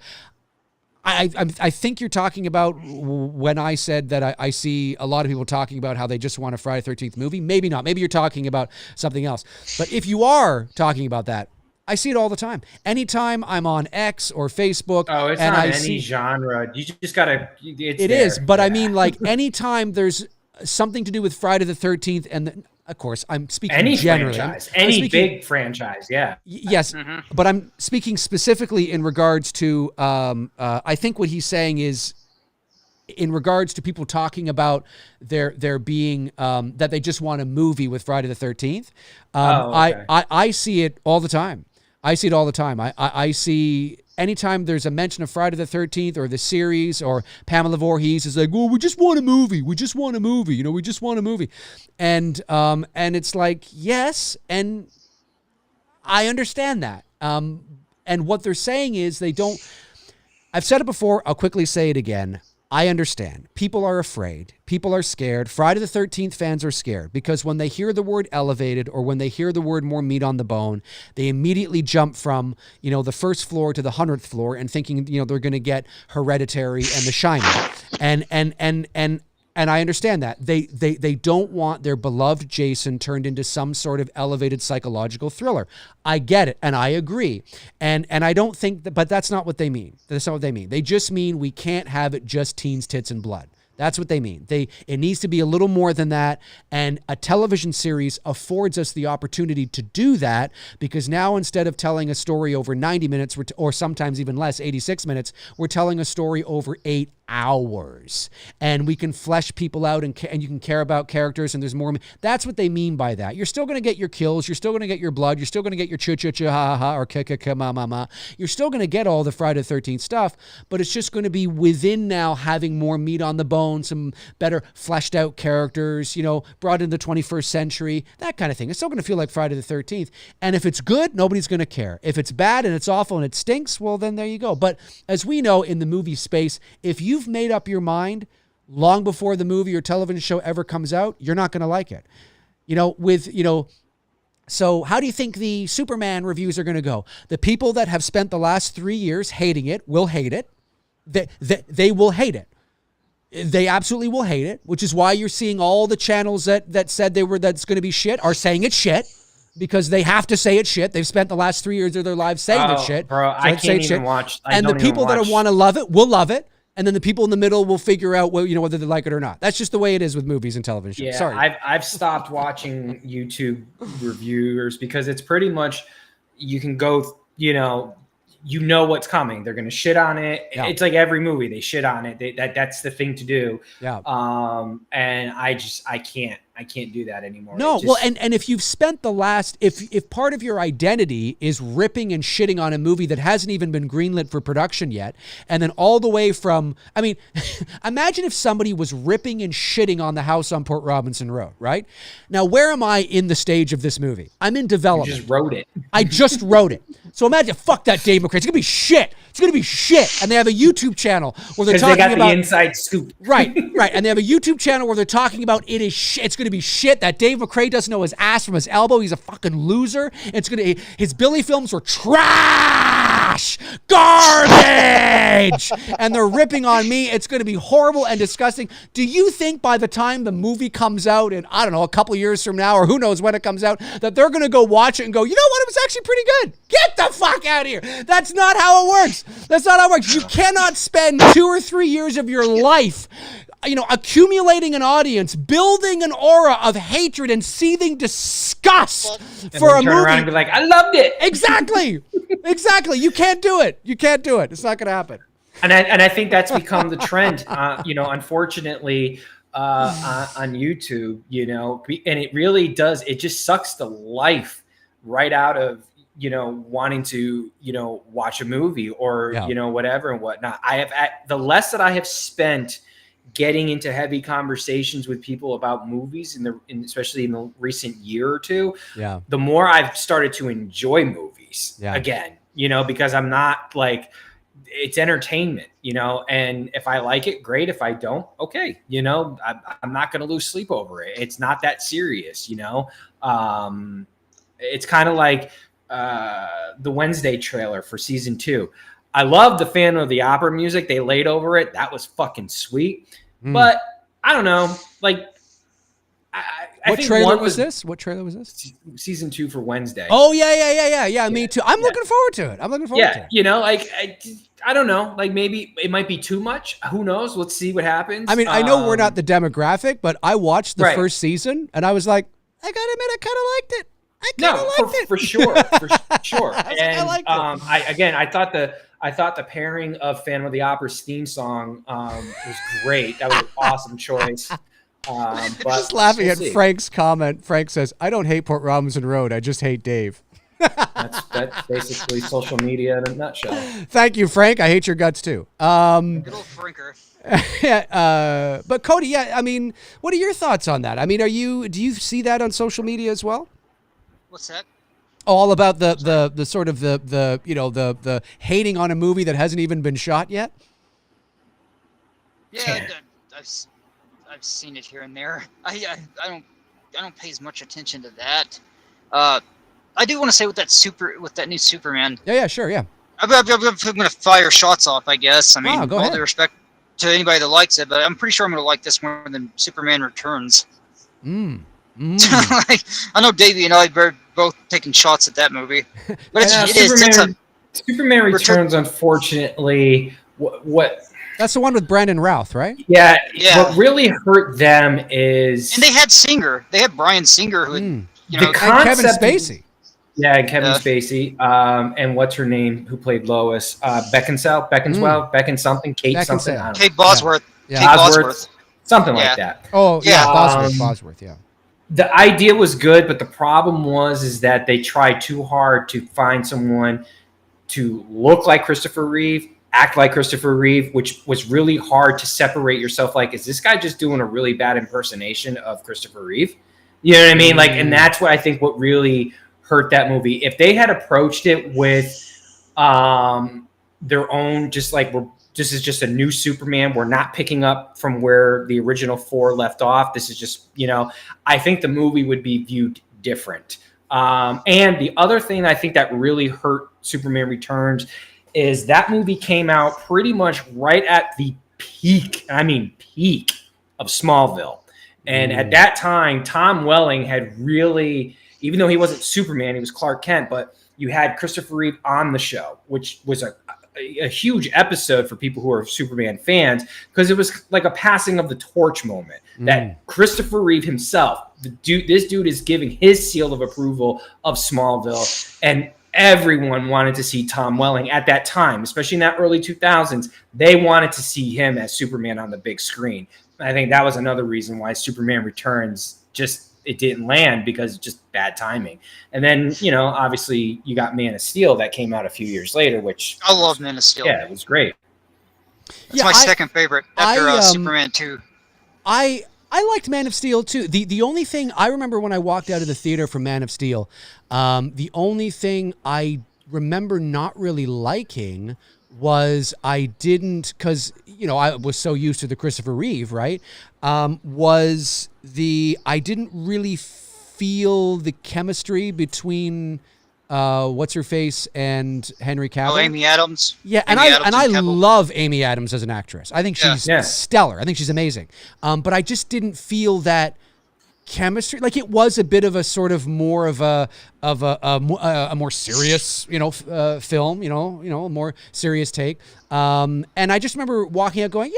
A: I think you're talking about when I said that I see a lot of people talking about how they just want a Friday the 13th movie. Maybe not. Maybe you're talking about something else. But if you are talking about that, I see it all the time. Anytime I'm on X or Facebook.
B: Oh, it's
A: and
B: not any genre. You just got to.
A: It is, but I mean, like, anytime there's something to do with Friday the 13th, and of course, I'm speaking
B: any
A: generally.
B: Franchise, any big franchise, yeah.
A: Yes, but I'm speaking specifically in regards to, I think what he's saying is, in regards to people talking about there being that they just want a movie with Friday the 13th.
B: Okay.
A: I see it all the time. I see it all the time. I see, anytime there's a mention of Friday the 13th or the series or Pamela Voorhees is like, well, we just want a movie. We just want a movie. You know, we just want a movie. And it's like, yes. And I understand that. And what they're saying is they don't, I've said it before. I'll quickly say it again. I understand. People are afraid. People are scared. Friday the 13th fans are scared because when they hear the word elevated or when they hear the word more meat on the bone, they immediately jump from, you know, the first floor to the 100th floor and thinking, you know, they're going to get Hereditary and The Shining. And I understand that. They don't want their beloved Jason turned into some sort of elevated psychological thriller. I get it, and I agree. And I don't think that, but that's not what they mean. That's not what they mean. They just mean we can't have it just teens, tits, and blood. That's what they mean. It needs to be a little more than that, and a television series affords us the opportunity to do that because now instead of telling a story over 90 minutes or sometimes even less, 86 minutes, we're telling a story over 8 hours, and we can flesh people out and you can care about characters, and there's more. That's what they mean by that. You're still going to get your kills. You're still going to get your blood. You're still going to get your cha-cha-cha, ha-ha-ha, or ka-ka-ka-ma-ma-ma. You're still going to get all the Friday the 13th stuff, but it's just going to be within now having more meat on the bone, some better fleshed out characters, you know, brought into the 21st century, that kind of thing. It's still going to feel like Friday the 13th. And if it's good, nobody's going to care. If it's bad and it's awful and it stinks, well, then there you go. But as we know in the movie space, if you've made up your mind long before the movie or television show ever comes out, you're not going to like it. You know, so how do you think the Superman reviews are going to go? The people that have spent the last 3 years hating it will hate it. They will hate it. They absolutely will hate it, which is why you're seeing all the channels that said that's going to be shit are saying it's shit because they have to say it's shit. They've spent the last 3 years of their lives saying it's shit.
B: Bro, I can't even watch.
A: And the people that want to love it will love it. And then the people in the middle will figure out whether they like it or not. That's just the way it is with movies and television.
B: Yeah,
A: Sorry.
B: I've stopped watching YouTube reviewers because it's pretty much you can go, you know what's coming. They're going to shit on it. Yeah. It's like every movie they shit on it. That's the thing to do.
A: Yeah.
B: And I can't do that anymore.
A: No, and if you've spent the last, if part of your identity is ripping and shitting on a movie that hasn't even been greenlit for production yet, and then all the way from, I mean, imagine if somebody was ripping and shitting on the house on Port Robinson Road, right? Now, where am I in the stage of this movie? I'm in development.
B: You just wrote it.
A: I just wrote it. So imagine, fuck that Dave McCray. It's going to be shit. It's going to be shit. And they have a YouTube channel where they're talking about
B: the inside scoop.
A: Right. And they have a YouTube channel where they're talking about it is shit. It's going to be shit. That Dave McCray doesn't know his ass from his elbow. He's a fucking loser. His Billy films were trash, garbage, and they're ripping on me. It's going to be horrible and disgusting. Do you think by the time the movie comes out in, I don't know, a couple years from now, or who knows when it comes out, that they're going to go watch it and go, you know what? It was actually pretty good. Get the fuck out of here. That's not how it works. That's not how it works. You cannot spend 2 or 3 years of your life, accumulating an audience, building an aura of hatred and seething disgust for a movie.
B: Turn around and be like, I loved it.
A: Exactly. You can't do it. It's not going to happen.
B: And I think that's become the trend, unfortunately, on YouTube, and it really does. It just sucks the life right out of, wanting to, watch a movie or, whatever and whatnot. The less that I have spent getting into heavy conversations with people about movies especially in the recent year or two, the more I've started to enjoy movies again, because I'm not like, it's entertainment, and if I like it, great. If I don't, okay. I'm not going to lose sleep over it. It's not that serious, it's kind of like the Wednesday trailer for season 2. I love the Phantom of the Opera music they laid over it. That was fucking sweet. But I don't know. Like, I think
A: trailer was this? What trailer was this?
B: Season 2 for Wednesday.
A: Oh, yeah. Me too. I'm looking forward to it. I don't know. Like, maybe it might be too much. Who knows? Let's see what happens. I mean, I know we're not the demographic, but I watched the first season and I was like, I gotta admit, I kind of liked it.
B: For sure. And
A: I liked it.
B: I thought the pairing of Phantom of the Opera's theme song was great. That was an awesome choice.
A: But just laughing at Frank's comment. Frank says, I don't hate Port Robinson Road. I just hate Dave.
B: That's basically social media in a nutshell.
A: Thank you, Frank. I hate your guts too.
C: Good old Franker.
A: But Cody, yeah, I mean, what are your thoughts on that? I mean, do you see that on social media as well?
C: What's that?
A: All about the sort of the you know the hating on a movie that hasn't even been shot yet.
C: Yeah, I've seen it here and there. I don't pay as much attention to that. I do want to say with that new Superman.
A: Yeah, sure, yeah.
C: I'm going to fire shots off, I guess. I mean,
A: go
C: all
A: ahead.
C: due respect to anybody that likes it, but I'm pretty sure I'm going to like this more than Superman Returns. Like, I know Davey and I are both taking shots at that movie, but
B: Superman Returns, unfortunately, what
A: that's the one with Brandon Routh, right?
B: Yeah. What really hurt them is,
C: and they had Bryan Singer, who
A: and Kevin Spacey.
B: Yeah, and Kevin Spacey, and what's her name who played Lois? Beckon something, Kate something.
C: Kate Bosworth.
B: Yeah. Kate Bosworth. Something like that.
A: Oh, yeah, Bosworth, yeah.
B: The idea was good, but the problem is that they tried too hard to find someone to look like Christopher Reeve, act like Christopher Reeve, which was really hard to separate yourself. Like, is this guy just doing a really bad impersonation of Christopher Reeve? You know what I mean? Like, and that's what I think what really hurt that movie. If they had approached it with their own, just like, this is just a new Superman, we're not picking up from where the original 4 left off. This is just, I think the movie would be viewed different. And the other thing I think that really hurt Superman Returns is that movie came out pretty much right at the peak of Smallville. And at that time, Tom Welling had really, even though he wasn't Superman, he was Clark Kent, but you had Christopher Reeve on the show, which was a huge episode for people who are Superman fans, because it was like a passing of the torch moment that Christopher Reeve himself, this dude is giving his seal of approval of Smallville, and everyone wanted to see Tom Welling at that time, especially in that early 2000s. They wanted to see him as Superman on the big screen. I think that was another reason why Superman Returns it didn't land, because just bad timing. And then, obviously you got Man of Steel that came out a few years later, which
C: I love Man of Steel.
B: Yeah, it was great.
C: It's my second favorite after Superman 2.
A: I liked Man of Steel too. The only thing I remember when I walked out of the theater from Man of Steel, the only thing I remember not really liking was I didn't, because I was so used to the Christopher Reeve, right? I didn't really feel the chemistry between what's her face and Henry Cavill.
C: Oh, Amy Adams.
A: Yeah, I love Amy Adams as an actress. I think she's stellar. I think she's amazing. But I just didn't feel that chemistry. Like, it was a bit of a sort of more of a more serious, film, a more serious take. And I just remember walking out going,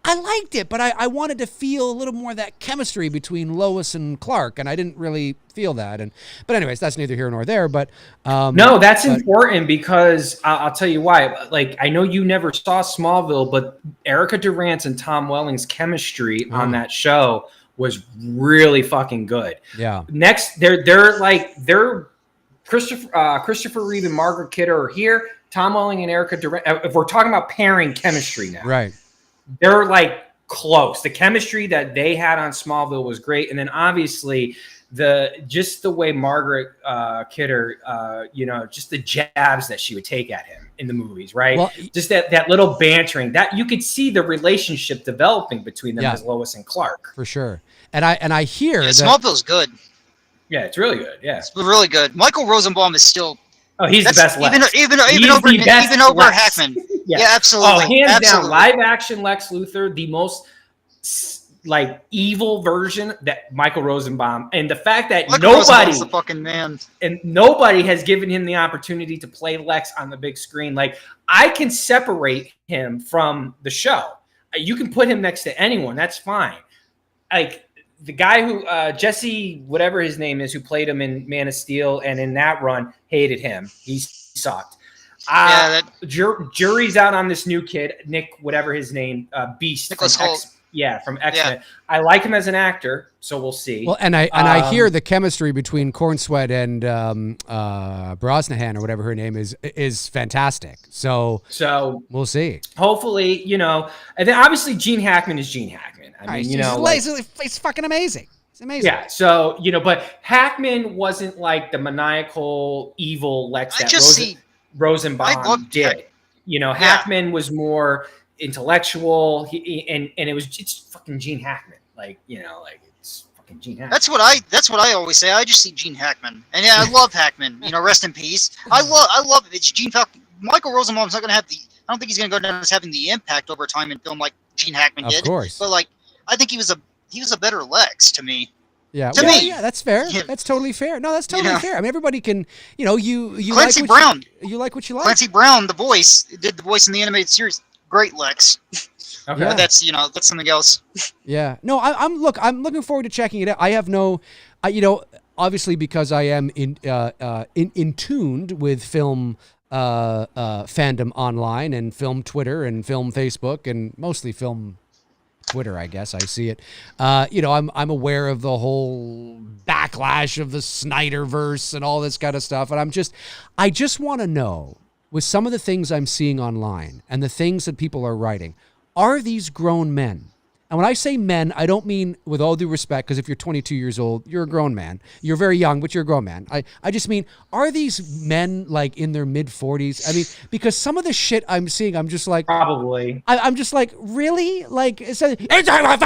A: I liked it, but I wanted to feel a little more of that chemistry between Lois and Clark, and I didn't really feel that. But anyways, that's neither here nor there. But
B: no, that's important, because I'll tell you why. Like, I know you never saw Smallville, but Erica Durance and Tom Welling's chemistry on that show was really fucking good.
A: Yeah.
B: Next, they're Christopher Reeve and Margaret Kidder are here. Tom Welling and Erica Durance. If we're talking about pairing chemistry now,
A: right?
B: They're like close. The chemistry that they had on Smallville was great, and then obviously the way Margaret Kidder, just the jabs that she would take at him in the movies, right? Well, just that little bantering, that you could see the relationship developing between them as Lois and Clark,
A: for sure. And I hear that
C: Smallville's good.
B: Yeah, it's really good. Yeah,
C: it's really good. Michael Rosenbaum is still.
B: Oh, he's the best.
C: Even over Hackman. Yeah, absolutely.
B: Oh, hands down, live action Lex Luthor, the most evil version that Michael Rosenbaum, and the fact that
C: Rosenbaum's the fucking man,
B: and nobody has given him the opportunity to play Lex on the big screen. Like, I can separate him from the show. You can put him next to anyone. That's fine. Like, the guy who Jesse, whatever his name is, who played him in Man of Steel and in that run, hated him. He sucked. Jury's out on this new kid, Nick, whatever his name, Beast.
C: Nicholas Hoult.
B: from X-Men. I like him as an actor, so we'll see.
A: Well, and I hear the chemistry between Cornsweet and Brosnahan or whatever her name is fantastic. So we'll see.
B: Hopefully, and then obviously Gene Hackman is Gene Hackman. I mean,
A: he's fucking amazing. It's amazing.
B: Yeah. So but Hackman wasn't like the maniacal evil Lex that Rosenbaum did. Hackman was more intellectual. It's fucking Gene Hackman. It's fucking Gene Hackman.
C: That's what I always say. I just see Gene Hackman, and I love Hackman. Rest in peace. I love it. It's Gene Hackman. Michael Rosenbaum's not going to have I don't think he's going to go down as having the impact over time in film like Gene Hackman did. Of course. But I think he was a better Lex to me.
A: Yeah, yeah, that's fair. Yeah. That's totally fair. No, that's totally fair. I mean, everybody can, you
C: Clancy Brown.
A: You like what you like.
C: Clancy Brown, did the voice in the animated series. Great Lex. Okay. But that's something else.
A: Yeah. No, I'm looking forward to checking it out. I have obviously because I am in tuned with film fandom online and film Twitter and film Facebook and mostly film Twitter, I guess I see it. I'm aware of the whole backlash of the Snyderverse and all this kind of stuff, and I just want to know, with some of the things I'm seeing online and the things that people are writing, are these grown men? And when I say men, I don't mean with all due respect, because if you're 22 years old, you're a grown man. You're very young, but you're a grown man. I just mean, are these men in their mid-40s? I mean, because some of the shit I'm seeing, I'm just like...
B: Probably.
A: I'm just like, really?
B: It's insane, I'm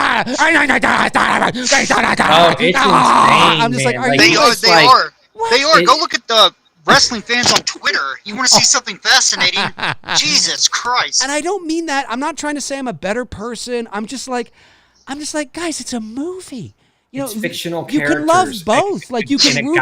B: just
C: man. They are. They are. Go look at the wrestling fans on Twitter. You want to see something fascinating? Jesus Christ.
A: And I don't mean that. I'm not trying to say I'm a better person. I'm just like, guys, it's a movie.
B: It's fictional
A: characters. You can love both. You can root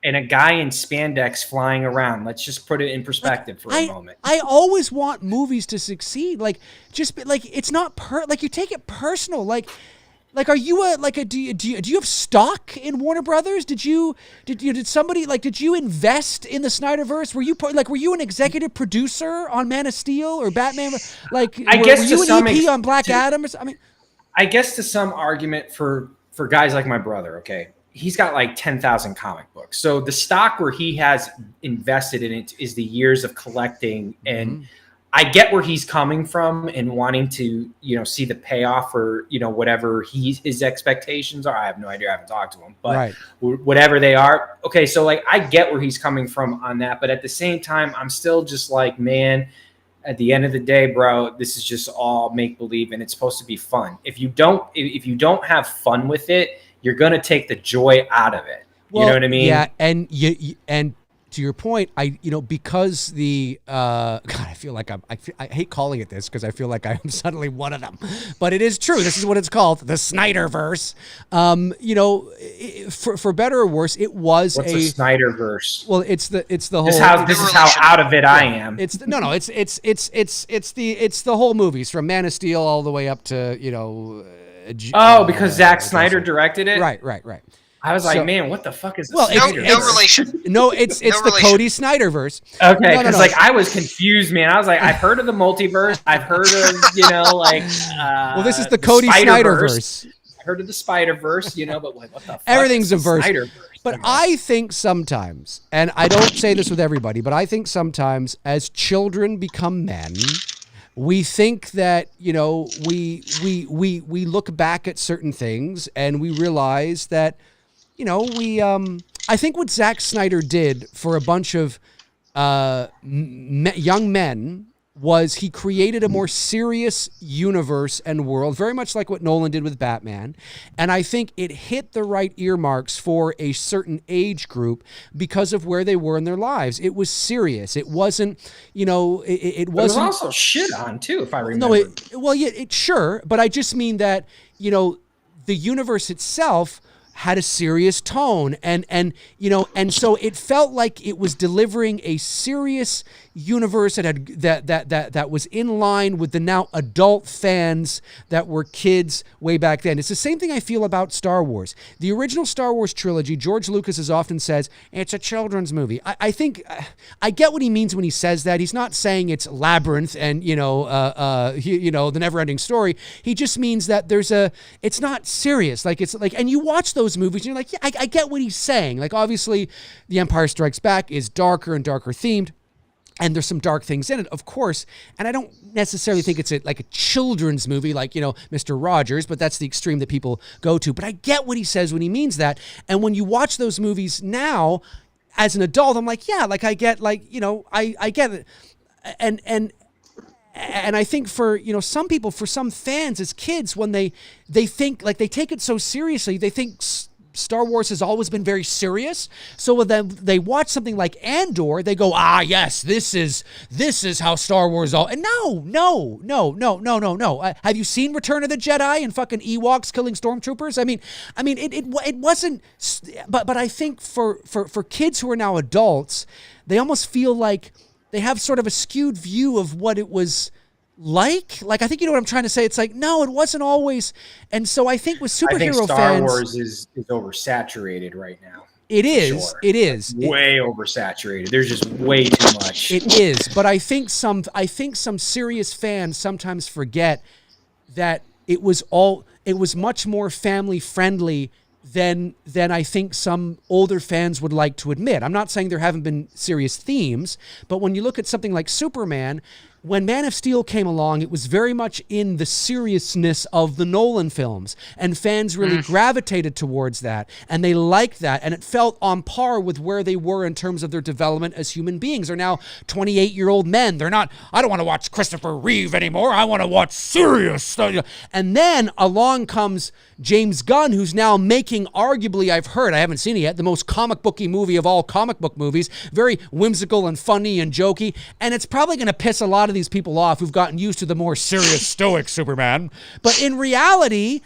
B: and a guy in spandex flying around. Let's just put it in perspective for a moment.
A: I always want movies to succeed. It's not you take it personal. Are you do you have stock in Warner Brothers? Did somebody did you invest in the Snyderverse? Were you an executive producer on Man of Steel or Batman? Were you an EP on Black Adam?
B: I guess to some argument for guys like my brother, okay, he's got 10,000 comic books. So the stock where he has invested in it is the years of collecting, and I get where he's coming from and wanting to, see the payoff for, whatever his expectations are. I have no idea. I haven't talked to him, but whatever they are. Okay. So I get where he's coming from on that, but at the same time, I'm still just man, at the end of the day, bro, this is just all make believe, and it's supposed to be fun. If you don't have fun with it, you're going to take the joy out of it. You know what I mean?
A: Yeah. And and to your point, because the God, I feel like I hate calling it this because I feel like I'm suddenly one of them, but it is true. This is what it's called, the Snyderverse. For better or worse, it was
B: What's a Snyderverse.
A: Well, it's the whole.
B: This is how out of it I am.
A: It's the whole movies from Man of Steel all the way up to
B: because Zack Snyder directed it.
A: Right.
B: I was man, what the fuck is this?
C: No relation.
A: No, it's the Cody Snyderverse.
B: Okay, because I was confused, man. I was I've heard of the multiverse. I've heard of
A: well, this is the Cody Snyderverse.
B: I heard of the Spider-Verse, but what the fuck?
A: Everything's a verse.
B: Snyderverse?
A: But I think sometimes, and I don't say this with everybody, but I think sometimes as children become men, we think that, we look back at certain things and we realize that, I think what Zack Snyder did for a bunch of young men was he created a more serious universe and world, very much like what Nolan did with Batman. And I think it hit the right earmarks for a certain age group because of where they were in their lives. It was serious. It wasn't, it wasn't. It was
B: also shit on too, if I remember.
A: No, sure. But I just mean that, the universe itself, had a serious tone, and so it felt like it was delivering a serious universe that was in line with the now adult fans that were kids way back then. It's the same thing I feel about Star Wars. The original Star Wars trilogy, George Lucas as often says, it's a children's movie. I think I get what he means when he says that. He's not saying it's Labyrinth and the never-ending story. He just means that it's not serious. Like, it's like, and you watch those movies and you're like, yeah, I get what he's saying. Like, obviously The Empire Strikes Back is darker and darker themed, and there's some dark things in it, of course, and I don't necessarily think it's like a children's movie like, Mr. Rogers, but that's the extreme that people go to. But I get what he says when he means that. And when you watch those movies now as an adult, I'm like, yeah, like I get, like, I get it. And I think for, some people, for some fans as kids, when they think, like, they take it so seriously, they think Star Wars has always been very serious. So when they watch something like Andor, they go, yes, this is how Star Wars all. And no. Have you seen Return of the Jedi and fucking Ewoks killing stormtroopers? I mean, it wasn't. But I think for kids who are now adults, they almost feel like they have sort of a skewed view of what it was like, I think you know what I'm trying to say. It's like, no, it wasn't always. And so I think with superhero fans,
B: Star Wars is oversaturated right now.
A: It is. Sure. It is
B: way oversaturated. There's just way too much.
A: It is, but I think some serious fans sometimes forget that it was much more family friendly than I think some older fans would like to admit. I'm not saying there haven't been serious themes, but when you look at something like Superman, when Man of Steel came along, it was very much in the seriousness of the Nolan films, and fans really gravitated towards that, and they liked that, and it felt on par with where they were in terms of their development as human beings. They're now 28-year-old men. They're not, I don't want to watch Christopher Reeve anymore. I want to watch serious stuff. And then along comes James Gunn, who's now making, arguably, I've heard, I haven't seen it yet, the most comic booky movie of all comic book movies. Very whimsical and funny and jokey, and it's probably going to piss a lot of these people off who've gotten used to the more serious, stoic Superman. But in reality,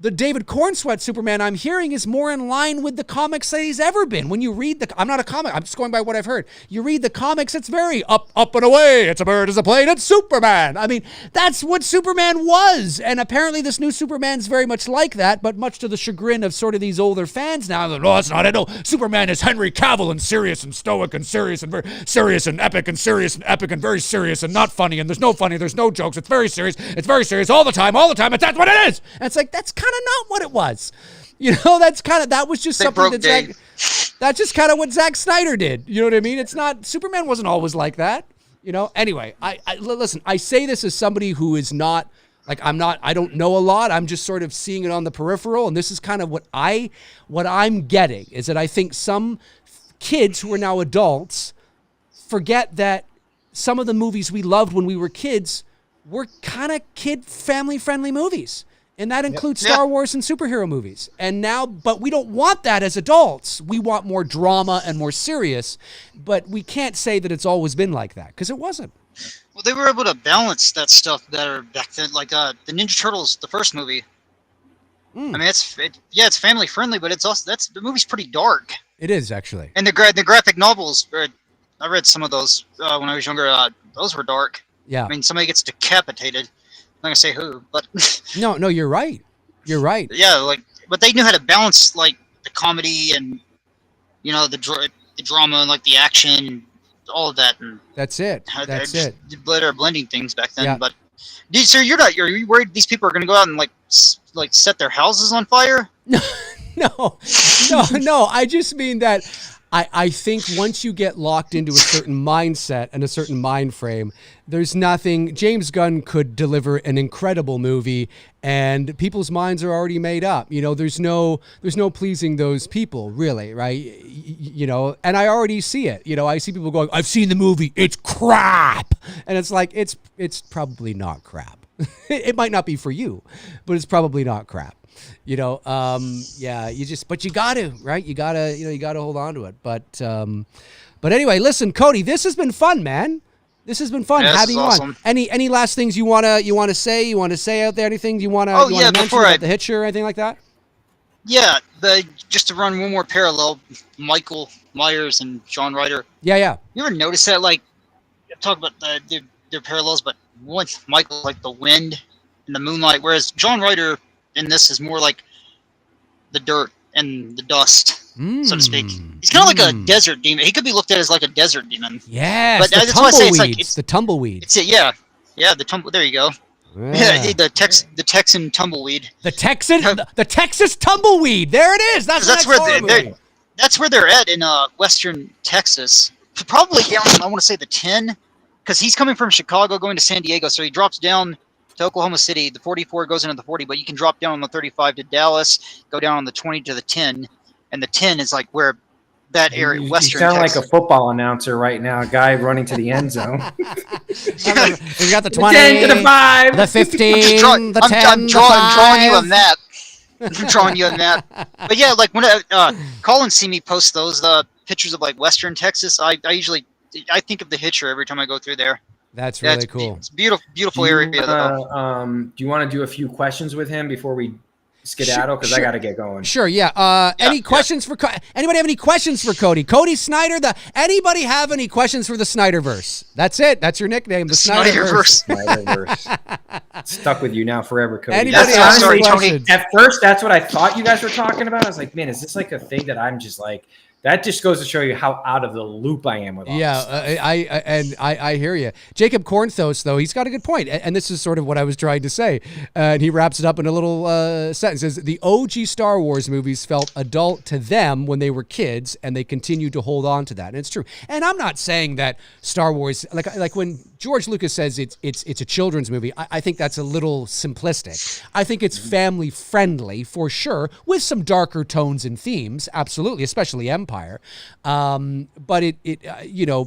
A: the David Cornsweet Superman I'm hearing is more in line with the comics that he's ever been. When you read I'm not a comic, I'm just going by what I've heard. You read the comics, it's very up and away. It's a bird, it's a plane, it's Superman. I mean, that's what Superman was. And apparently this new Superman's very much like that, but much to the chagrin of sort of these older fans now. No, that's not it. No, Superman is Henry Cavill and serious and stoic and serious and very serious and epic and serious and epic and very serious and not funny. And there's no funny, there's no jokes. It's very serious all the time. And that's what it is. And it's like, that's kind of not what it was. That was just something that's just kind of what Zack Snyder did. You know what I mean? It's not, Superman wasn't always like that. Anyway, I listen, I say this as somebody who is not, like, I don't know a lot. I'm just sort of seeing it on the peripheral. And this is kind of what I'm getting, is that I think some kids who are now adults forget that some of the movies we loved when we were kids were kind of kid family friendly movies. And that includes Star Wars and superhero movies. And now, but we don't want that as adults. We want more drama and more serious. But we can't say that it's always been like that, because it wasn't.
C: Well, they were able to balance that stuff better back then. Like the Ninja Turtles, the first movie. I mean, it's family friendly, but it's also the movie's pretty dark.
A: It is, actually.
C: And the graphic novels, I read some of those when I was younger. Those were dark.
A: Yeah.
C: I mean, somebody gets decapitated. I'm not gonna say who, but
A: no, you're right. You're right.
C: Yeah, but they knew how to balance the comedy and the drama and the action, and all of that. And
A: that's it. That's it.
C: Better blending things back then. Yeah. But so are you worried these people are gonna go out and set their houses on fire?
A: No. I just mean that I think once you get locked into a certain mindset and a certain mind frame, there's nothing. James Gunn could deliver an incredible movie, and people's minds are already made up. There's no pleasing those people, really, right? And I already see it. I see people going, "I've seen the movie, it's crap," and it's like it's probably not crap. It might not be for you, but it's probably not crap. But you gotta, right? You gotta hold on to it. But anyway, listen, Cody, this has been fun, man. This has been fun having you on. Any last things you wanna say? You wanna say out there? Anything you wanna mention about the Hitcher or anything like that?
C: Yeah, just to run one more parallel, Michael Myers and John Ryder.
A: Yeah.
C: You ever notice that? Like, talk about their parallels, but once Michael like the wind and the moonlight, whereas John Ryder in this is more like the dirt and the dust, so to speak. He's kind of like a desert demon. He could be looked at as like a desert demon.
A: Yes,
C: but
A: that's why I say it's the tumbleweed.
C: Yeah, the tumble. There you go. Yeah, the Texan tumbleweed.
A: The Texas tumbleweed. There it is. That's
C: where they're at in western Texas. Probably down. I want to say the 10, because he's coming from Chicago going to San Diego, so he drops down to Oklahoma City. The 44 goes into the 40, but you can drop down on the 35 to Dallas, go down on the 20 to the 10, and the 10 is like where that area, western.
B: You sound
C: Texas.
B: like a football announcer right now, a guy running to the end zone.
A: We got the 20,
B: the 10 to the 5,
A: the 15, the 10,
C: I'm drawing you a map. I'm drawing you a map. But yeah, like when Colin see me post those pictures of like western Texas, I usually think of the Hitcher every time I go through there.
A: That's really cool.
C: It's beautiful area.
B: Do you want to do a few questions with him before we skedaddle? Because I got to get going.
A: Sure, yeah. Any questions for anybody have any questions for Cody? Cody Snyder. Anybody have any questions for the Snyderverse? That's it. That's your nickname, the Snyderverse.
B: Snyderverse. Stuck with you now forever, Cody.
A: Anybody have any questions?
B: At first, that's what I thought you guys were talking about. I was like, man, is this like a thing that I'm just like? That just goes to show you how out of the loop I am with all this stuff.
A: I hear you. Jacob Cornthos, though, he's got a good point, and this is sort of what I was trying to say. And he wraps it up in a little sentence. Says, the OG Star Wars movies felt adult to them when they were kids, and they continue to hold on to that. And it's true. And I'm not saying that Star Wars, like when George Lucas says it's a children's movie, I think that's a little simplistic. I think it's family friendly for sure, with some darker tones and themes, absolutely, especially Empire. But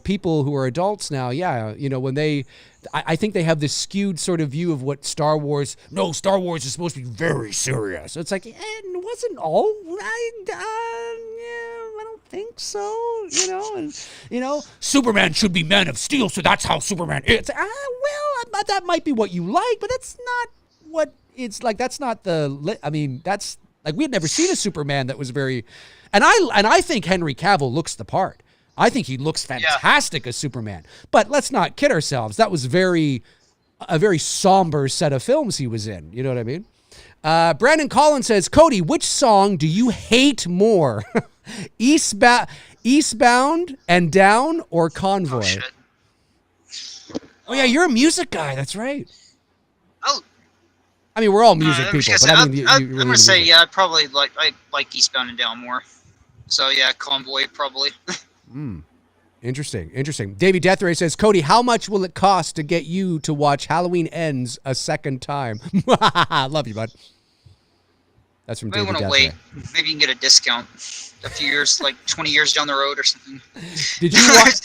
A: people who are adults now, when I think they have this skewed sort of view of what Star Wars is supposed to be very serious. It's like, it wasn't all right. I don't think so, and Superman should be Man of Steel, so that's how Superman is. That might be what you like, but that's not what it's like. That's not that's like, we had never seen a Superman that was very, and I think Henry Cavill looks the part. I think he looks fantastic as Superman. But let's not kid ourselves. That was a very somber set of films he was in. You know what I mean? Brandon Collins says, Cody, which song do you hate more? Eastbound and Down or Convoy? Oh yeah, you're a music guy. That's right.
C: Oh.
A: I mean, we're all music people, but I'm
C: gonna say, I probably like Eastbound and Down more. So yeah, Convoy probably.
A: Interesting. Davey Deathray says, Cody, how much will it cost to get you to watch Halloween Ends a second time? Love you, bud. That's from Davey Deathray. Want to wait.
C: Maybe you can get a discount a few years, like 20 years down the road or something.
A: Did you watch?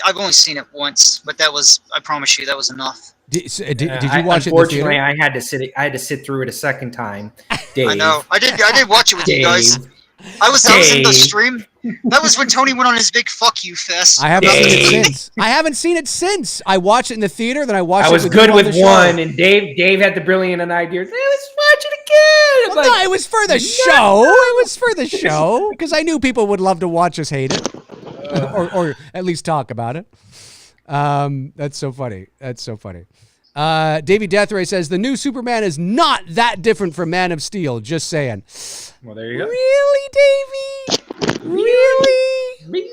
C: I've only seen it once, but I promise you, that was enough.
A: Did you watch it?
B: Unfortunately, I had to sit through it a second time. Dave,
C: I know. I did watch it with you guys. I was in the stream. That was when Tony went on his big fuck you fest.
A: I haven't seen it since. I haven't seen it since. I watched it in the theater, then I watched it.
B: I was good with one, and Dave had the brilliant idea. Let's watch it again.
A: Well, no, it was for the show. It was for the show because I knew people would love to watch us hate it, or at least talk about it. That's so funny. Davey Deathray says the new Superman is not that different from Man of Steel. Just saying.
B: Well, there you go.
A: Really, Davey? Really?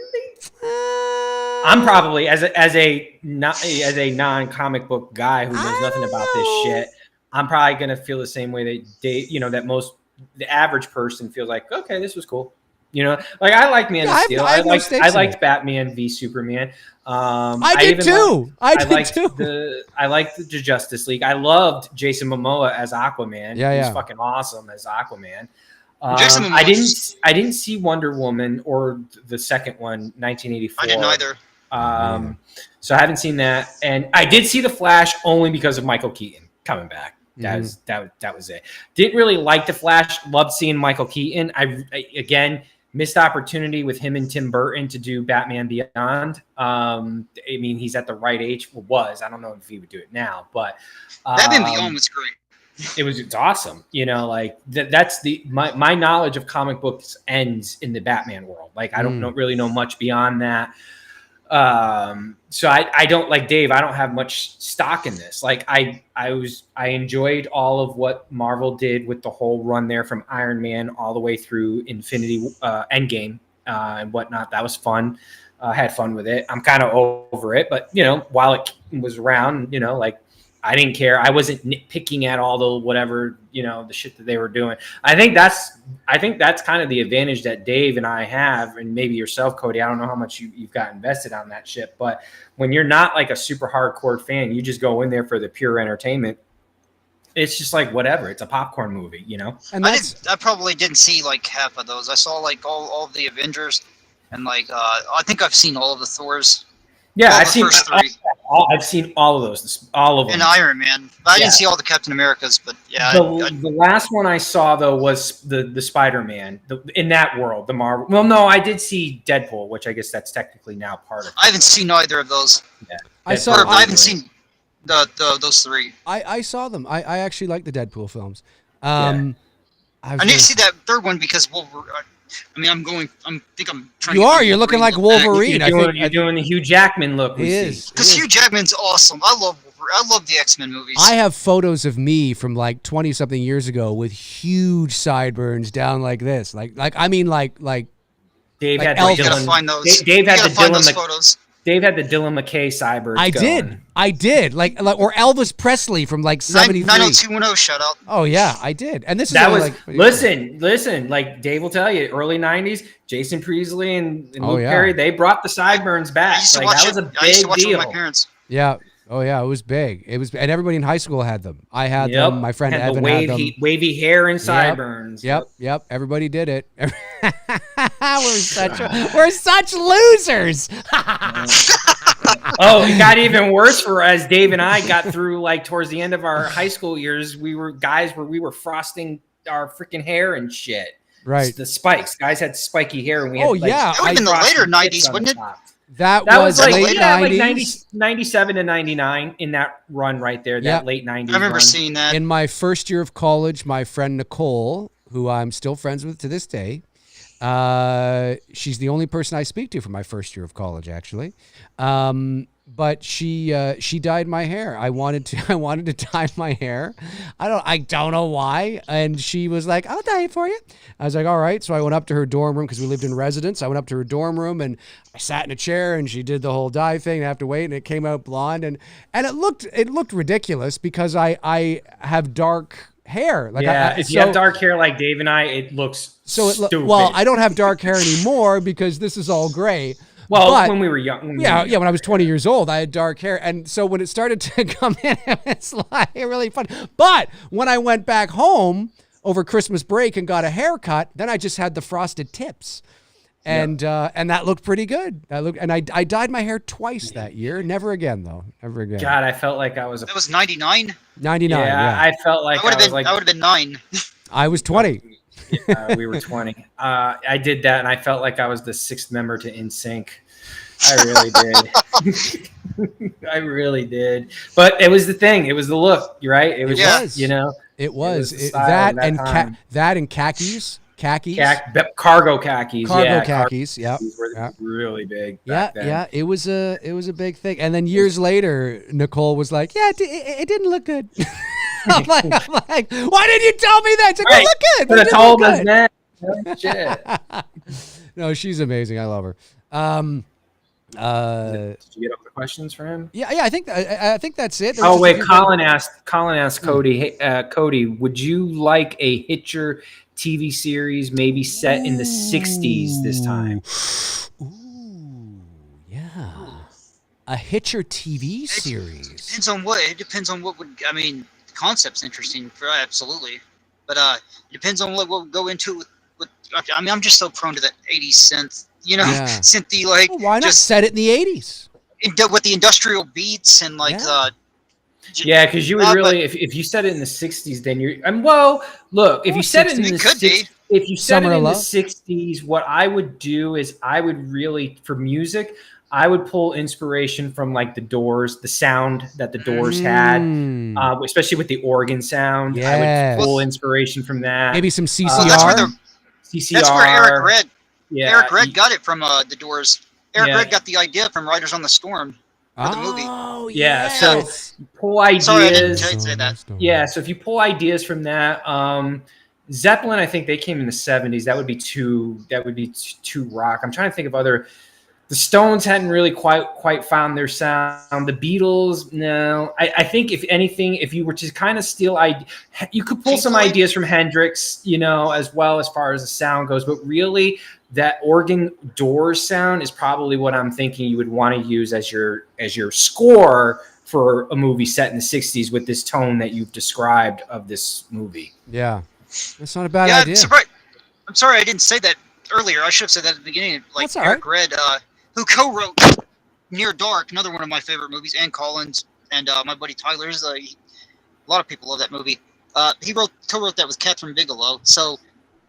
B: I'm probably as a non-comic book guy who knows nothing about this shit. I'm probably gonna feel the same way that the average person feels like. Okay, this was cool. Like I like Man of Steel. I liked Batman v Superman.
A: I did too.
B: I liked the Justice League. I loved Jason Momoa as Aquaman.
A: Yeah,
B: he's fucking awesome as Aquaman. I didn't see Wonder Woman or the second one, 1984.
C: I didn't either.
B: So I haven't seen that, and I did see The Flash only because of Michael Keaton coming back. That was it. Didn't really like The Flash. Loved seeing Michael Keaton. I again missed opportunity with him and Tim Burton to do Batman Beyond. I mean, he's at the right age. Well, I don't know if he would do it now, but
C: Batman Beyond was great.
B: it's awesome. You know, like that's my knowledge of comic books ends in the Batman world. Like I don't really know much beyond that. So I don't, like Dave, I don't have much stock in this. Like I enjoyed all of what Marvel did with the whole run there from Iron Man all the way through Infinity Endgame and whatnot. That was fun. Had fun with it. I'm kind of over it, but you know, while it was around, you know, like I didn't care. I wasn't nitpicking at all the whatever, you know, the shit that they were doing. I think that's kind of the advantage that Dave and I have, and maybe yourself, Cody. I don't know how much you've got invested on that shit, but when you're not like a super hardcore fan, you just go in there for the pure entertainment. It's just like whatever. It's a popcorn movie, you know.
C: And I probably didn't see like half of those. I saw like all of the Avengers, and like I think I've seen all of the Thors.
B: Yeah, I've seen all of those, all of them.
C: And Iron Man. I didn't see all the Captain Americas, but yeah.
B: The last one I saw though was the Spider-Man in that world, the Marvel. Well, no, I did see Deadpool, which I guess that's technically now part of it.
C: I haven't seen either of those.
B: Yeah.
C: I haven't seen those three.
A: I saw them. I actually like the Deadpool films.
C: I need to see that third one because I mean, I'm trying.
A: You're looking like Wolverine.
B: You're doing the Hugh Jackman look.
A: He is.
C: Because Hugh Jackman's awesome. I love the X-Men movies.
A: I have photos of me from like 20-something years ago with huge sideburns down like this. Like I mean like
B: Dave had
C: you gotta find those. Dave had the Dylan photos.
B: Dave had the Dylan McKay sideburns.
A: I did. Like or Elvis Presley from like 73.
C: 90210 shout out.
A: Oh yeah, I did. And this
B: was
A: like,
B: listen. Like Dave will tell you, early '90s, Jason Priestley and Luke Perry, they brought the sideburns back.
C: I used to watch it with my parents.
A: Yeah. Oh yeah, it was big. It was, and everybody in high school had them. I had them. My friend Evan had them.
B: Wavy hair and sideburns.
A: Yep. Everybody did it. We're such losers.
B: Oh, it got even worse for as Dave and I got through like towards the end of our high school years. We were frosting our freaking hair and shit.
A: Right.
B: The spikes. Guys had spiky hair, and we had
A: that would have
C: been the later '90s, wouldn't it?
A: That was like late 90s.
B: Like 97 to 99 in that run right there, that late 90s.
C: I remember seeing that.
A: In my first year of college, my friend Nicole, who I'm still friends with to this day, she's the only person I speak to from my first year of college, actually. But she dyed my hair. I wanted to dye my hair. I don't know why. And she was like, "I'll dye it for you." I was like, "All right." So I went up to her dorm room because we lived in residence. I went up to her dorm room and I sat in a chair and she did the whole dye thing. I have to wait, and it came out blonde, and it looked ridiculous because I have dark hair. Like
B: if you have dark hair like Dave and I, it looks stupid.
A: Well, I don't have dark hair anymore because this is all gray.
B: Well, when we were young.
A: When I was 20 years old, I had dark hair. And so when it started to come in, it's like really fun. But when I went back home over Christmas break and got a haircut, then I just had the frosted tips. And that looked pretty good. I dyed my hair twice that year. Never again, though. Never again.
B: God, I felt like I was...
C: That was 99?
A: 99, yeah.
B: I felt like
C: I would have been 9.
A: I was 20.
B: We were 20. I did that, and I felt like I was the 6th member to NSYNC. I really did. I really did. But it was the thing. It was the look. You're right. It was. You know.
A: It was that and khakis.
B: Cargo khakis.
A: Khakis. Yep.
B: Were really big.
A: Yeah. It was a big thing. And then years later, Nicole was like, "Yeah, it didn't look good." I'm like, why didn't you tell me that? It's like, look good.
B: Could have told us that. Oh, shit.
A: No, she's amazing. I love her.
B: Did you get all the questions for him?
A: Yeah. I think that's it.
B: Oh wait, Colin asked Cody. Hey, Cody, would you like a Hitcher TV series, maybe set in the '60s this time?
A: Ooh, yeah. A Hitcher TV series.
C: It depends on what would. I mean, the concept's interesting. Absolutely, but it depends on what we'll go into. I mean, I'm just so prone to that '80s synth. Synthy, like.
A: Well, why not set it in the '80s?
C: With the industrial beats and like.
B: Yeah, because you would really, if you set it in the '60s, then you're. Look, if you set it in the '60s, if you set it in the '60s, what I would do is I would really, for music, I would pull inspiration from like the Doors, the sound that the Doors had, especially with the organ sound.
A: Yes.
B: I would pull inspiration from that.
A: Maybe some CCR.
B: CCR.
C: That's where Eric Red got it from the Doors. Eric Red got the idea from Riders on the Storm for the movie.
A: Oh,
B: yeah.
A: Yes.
B: So pull ideas.
C: Sorry, I didn't say that.
B: Yeah. So if you pull ideas from that, Zeppelin, I think they came in the 70s. That would be too rock. I'm trying to think of other. The Stones hadn't really quite found their sound. The Beatles, no. I think if anything, if you were to kind of steal, you could pull some ideas from Hendrix, as well as far as the sound goes. But really, that organ Doors sound is probably what I'm thinking you would want to use as your score for a movie set in the 60s with this tone that you've described of this movie.
A: Yeah, that's not a bad idea.
C: I'm sorry I didn't say that earlier. I should have said that at the beginning. Like Eric Red, who co-wrote Near Dark, another one of my favorite movies, and Collins, and my buddy Tyler's. A lot of people love that movie. He co-wrote that with Catherine Bigelow. So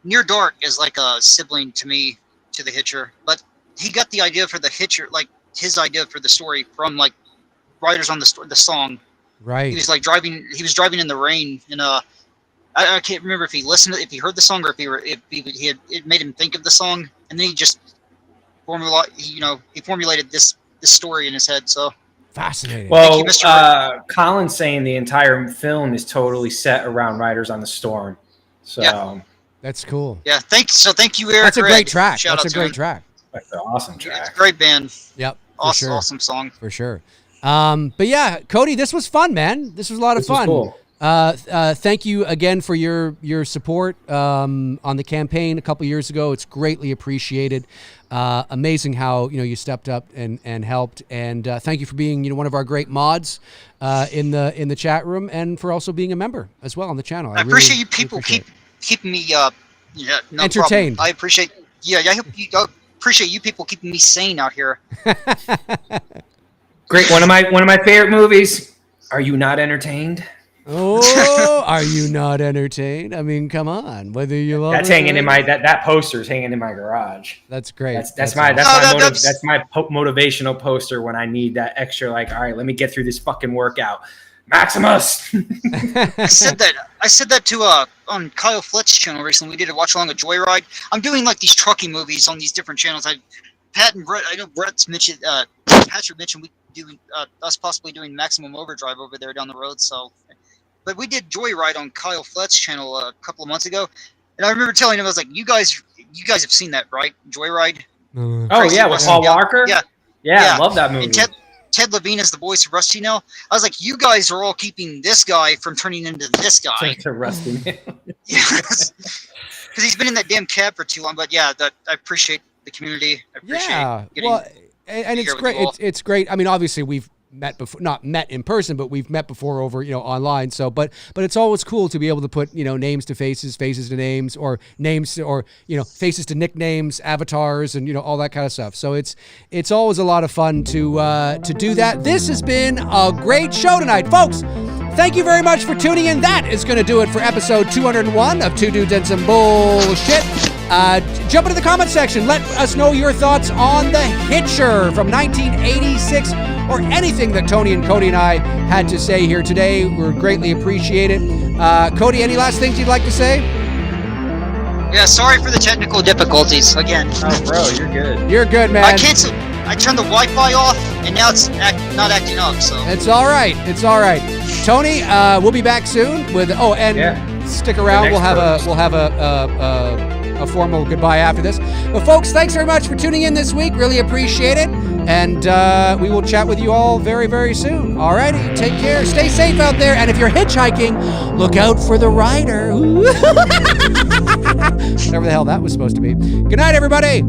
C: Near Dark is like a sibling to me, to the Hitcher. But he got the idea for the Hitcher, like his idea for the story from like Riders on the song.
A: Right.
C: He was like driving. He was driving in the rain, and I can't remember if he listened, if he heard the song, or if it made him think of the song, and then he just formulated this story in his head. So
A: fascinating.
B: Well, Colin's saying the entire film is totally set around Riders on the Storm. So
A: that's cool.
C: Yeah, thank you, Eric.
A: That's a great track.
C: Shout
A: That's a great track.
B: That's an awesome track.
C: It's a great band.
A: Yep.
C: Awesome song.
A: For sure. But yeah, Cody, this was fun, man. This was a lot of fun.
B: Cool.
A: Thank you again for your support on the campaign a couple years ago. It's greatly appreciated. Amazing how you stepped up and helped, and thank you for being one of our great mods in the chat room, and for also being a member as well on the channel.
C: I appreciate you people keeping me no
A: entertained.
C: Problem. I appreciate I appreciate you people keeping me sane out here.
B: Great. One of my favorite movies. Are you not entertained?
A: Oh, are you not entertained? I mean, come on. Whether you love
B: that's hanging in my that poster's hanging in my garage.
A: That's great.
B: That's my motivational poster when I need that extra. Like, all right, let me get through this fucking workout. Maximus.
C: I said that to on Kyle Fletch's channel recently. We did a watch along a Joyride. I'm doing like these trucking movies on these different channels. Pat and Brett. I know Brett's mentioned. Patrick mentioned we doing us possibly doing Maximum Overdrive over there down the road. So. But we did Joyride on Kyle Flett's channel a couple of months ago, and I remember telling him, I was like, "You guys have seen that, right? Joyride."
B: Oh yeah, with Paul Walker. Yeah, I love that movie.
C: And Ted Levine is the voice of Rusty Nail. I was like, "You guys are all keeping this guy from turning into this guy."
B: To Rusty Nail.
C: Yes, because he's been in that damn cab for too long. But yeah, I appreciate the community. I appreciate
A: and it's great. It's great. I mean, obviously we've met before, not met in person, but we've met before over online. So but it's always cool to be able to put names to faces, faces to names, or names to, or faces to nicknames, avatars, and all that kind of stuff. So it's always a lot of fun to do that. This has been a great show tonight, folks. Thank you very much for tuning in. That is going to do it for episode 201 of Two Dudes and Some Bullshit. Jump into the comment section. Let us know your thoughts on The Hitcher from 1986, or anything that Tony and Cody and I had to say here today. We're greatly appreciated. Cody, any last things you'd like to say?
C: Yeah, sorry for the technical difficulties again.
B: Oh, bro, you're good.
A: You're good, man.
C: I turned the Wi-Fi off, and now it's not acting up. So it's
A: all right. It's all right. Tony, we'll be back soon with. Oh, and stick around. We'll have a formal goodbye after this. But folks, thanks very much for tuning in this week. Really appreciate it. And we will chat with you all very, very soon. All righty. Take care. Stay safe out there. And if you're hitchhiking, look out for the rider. Whatever the hell that was supposed to be. Good night, everybody.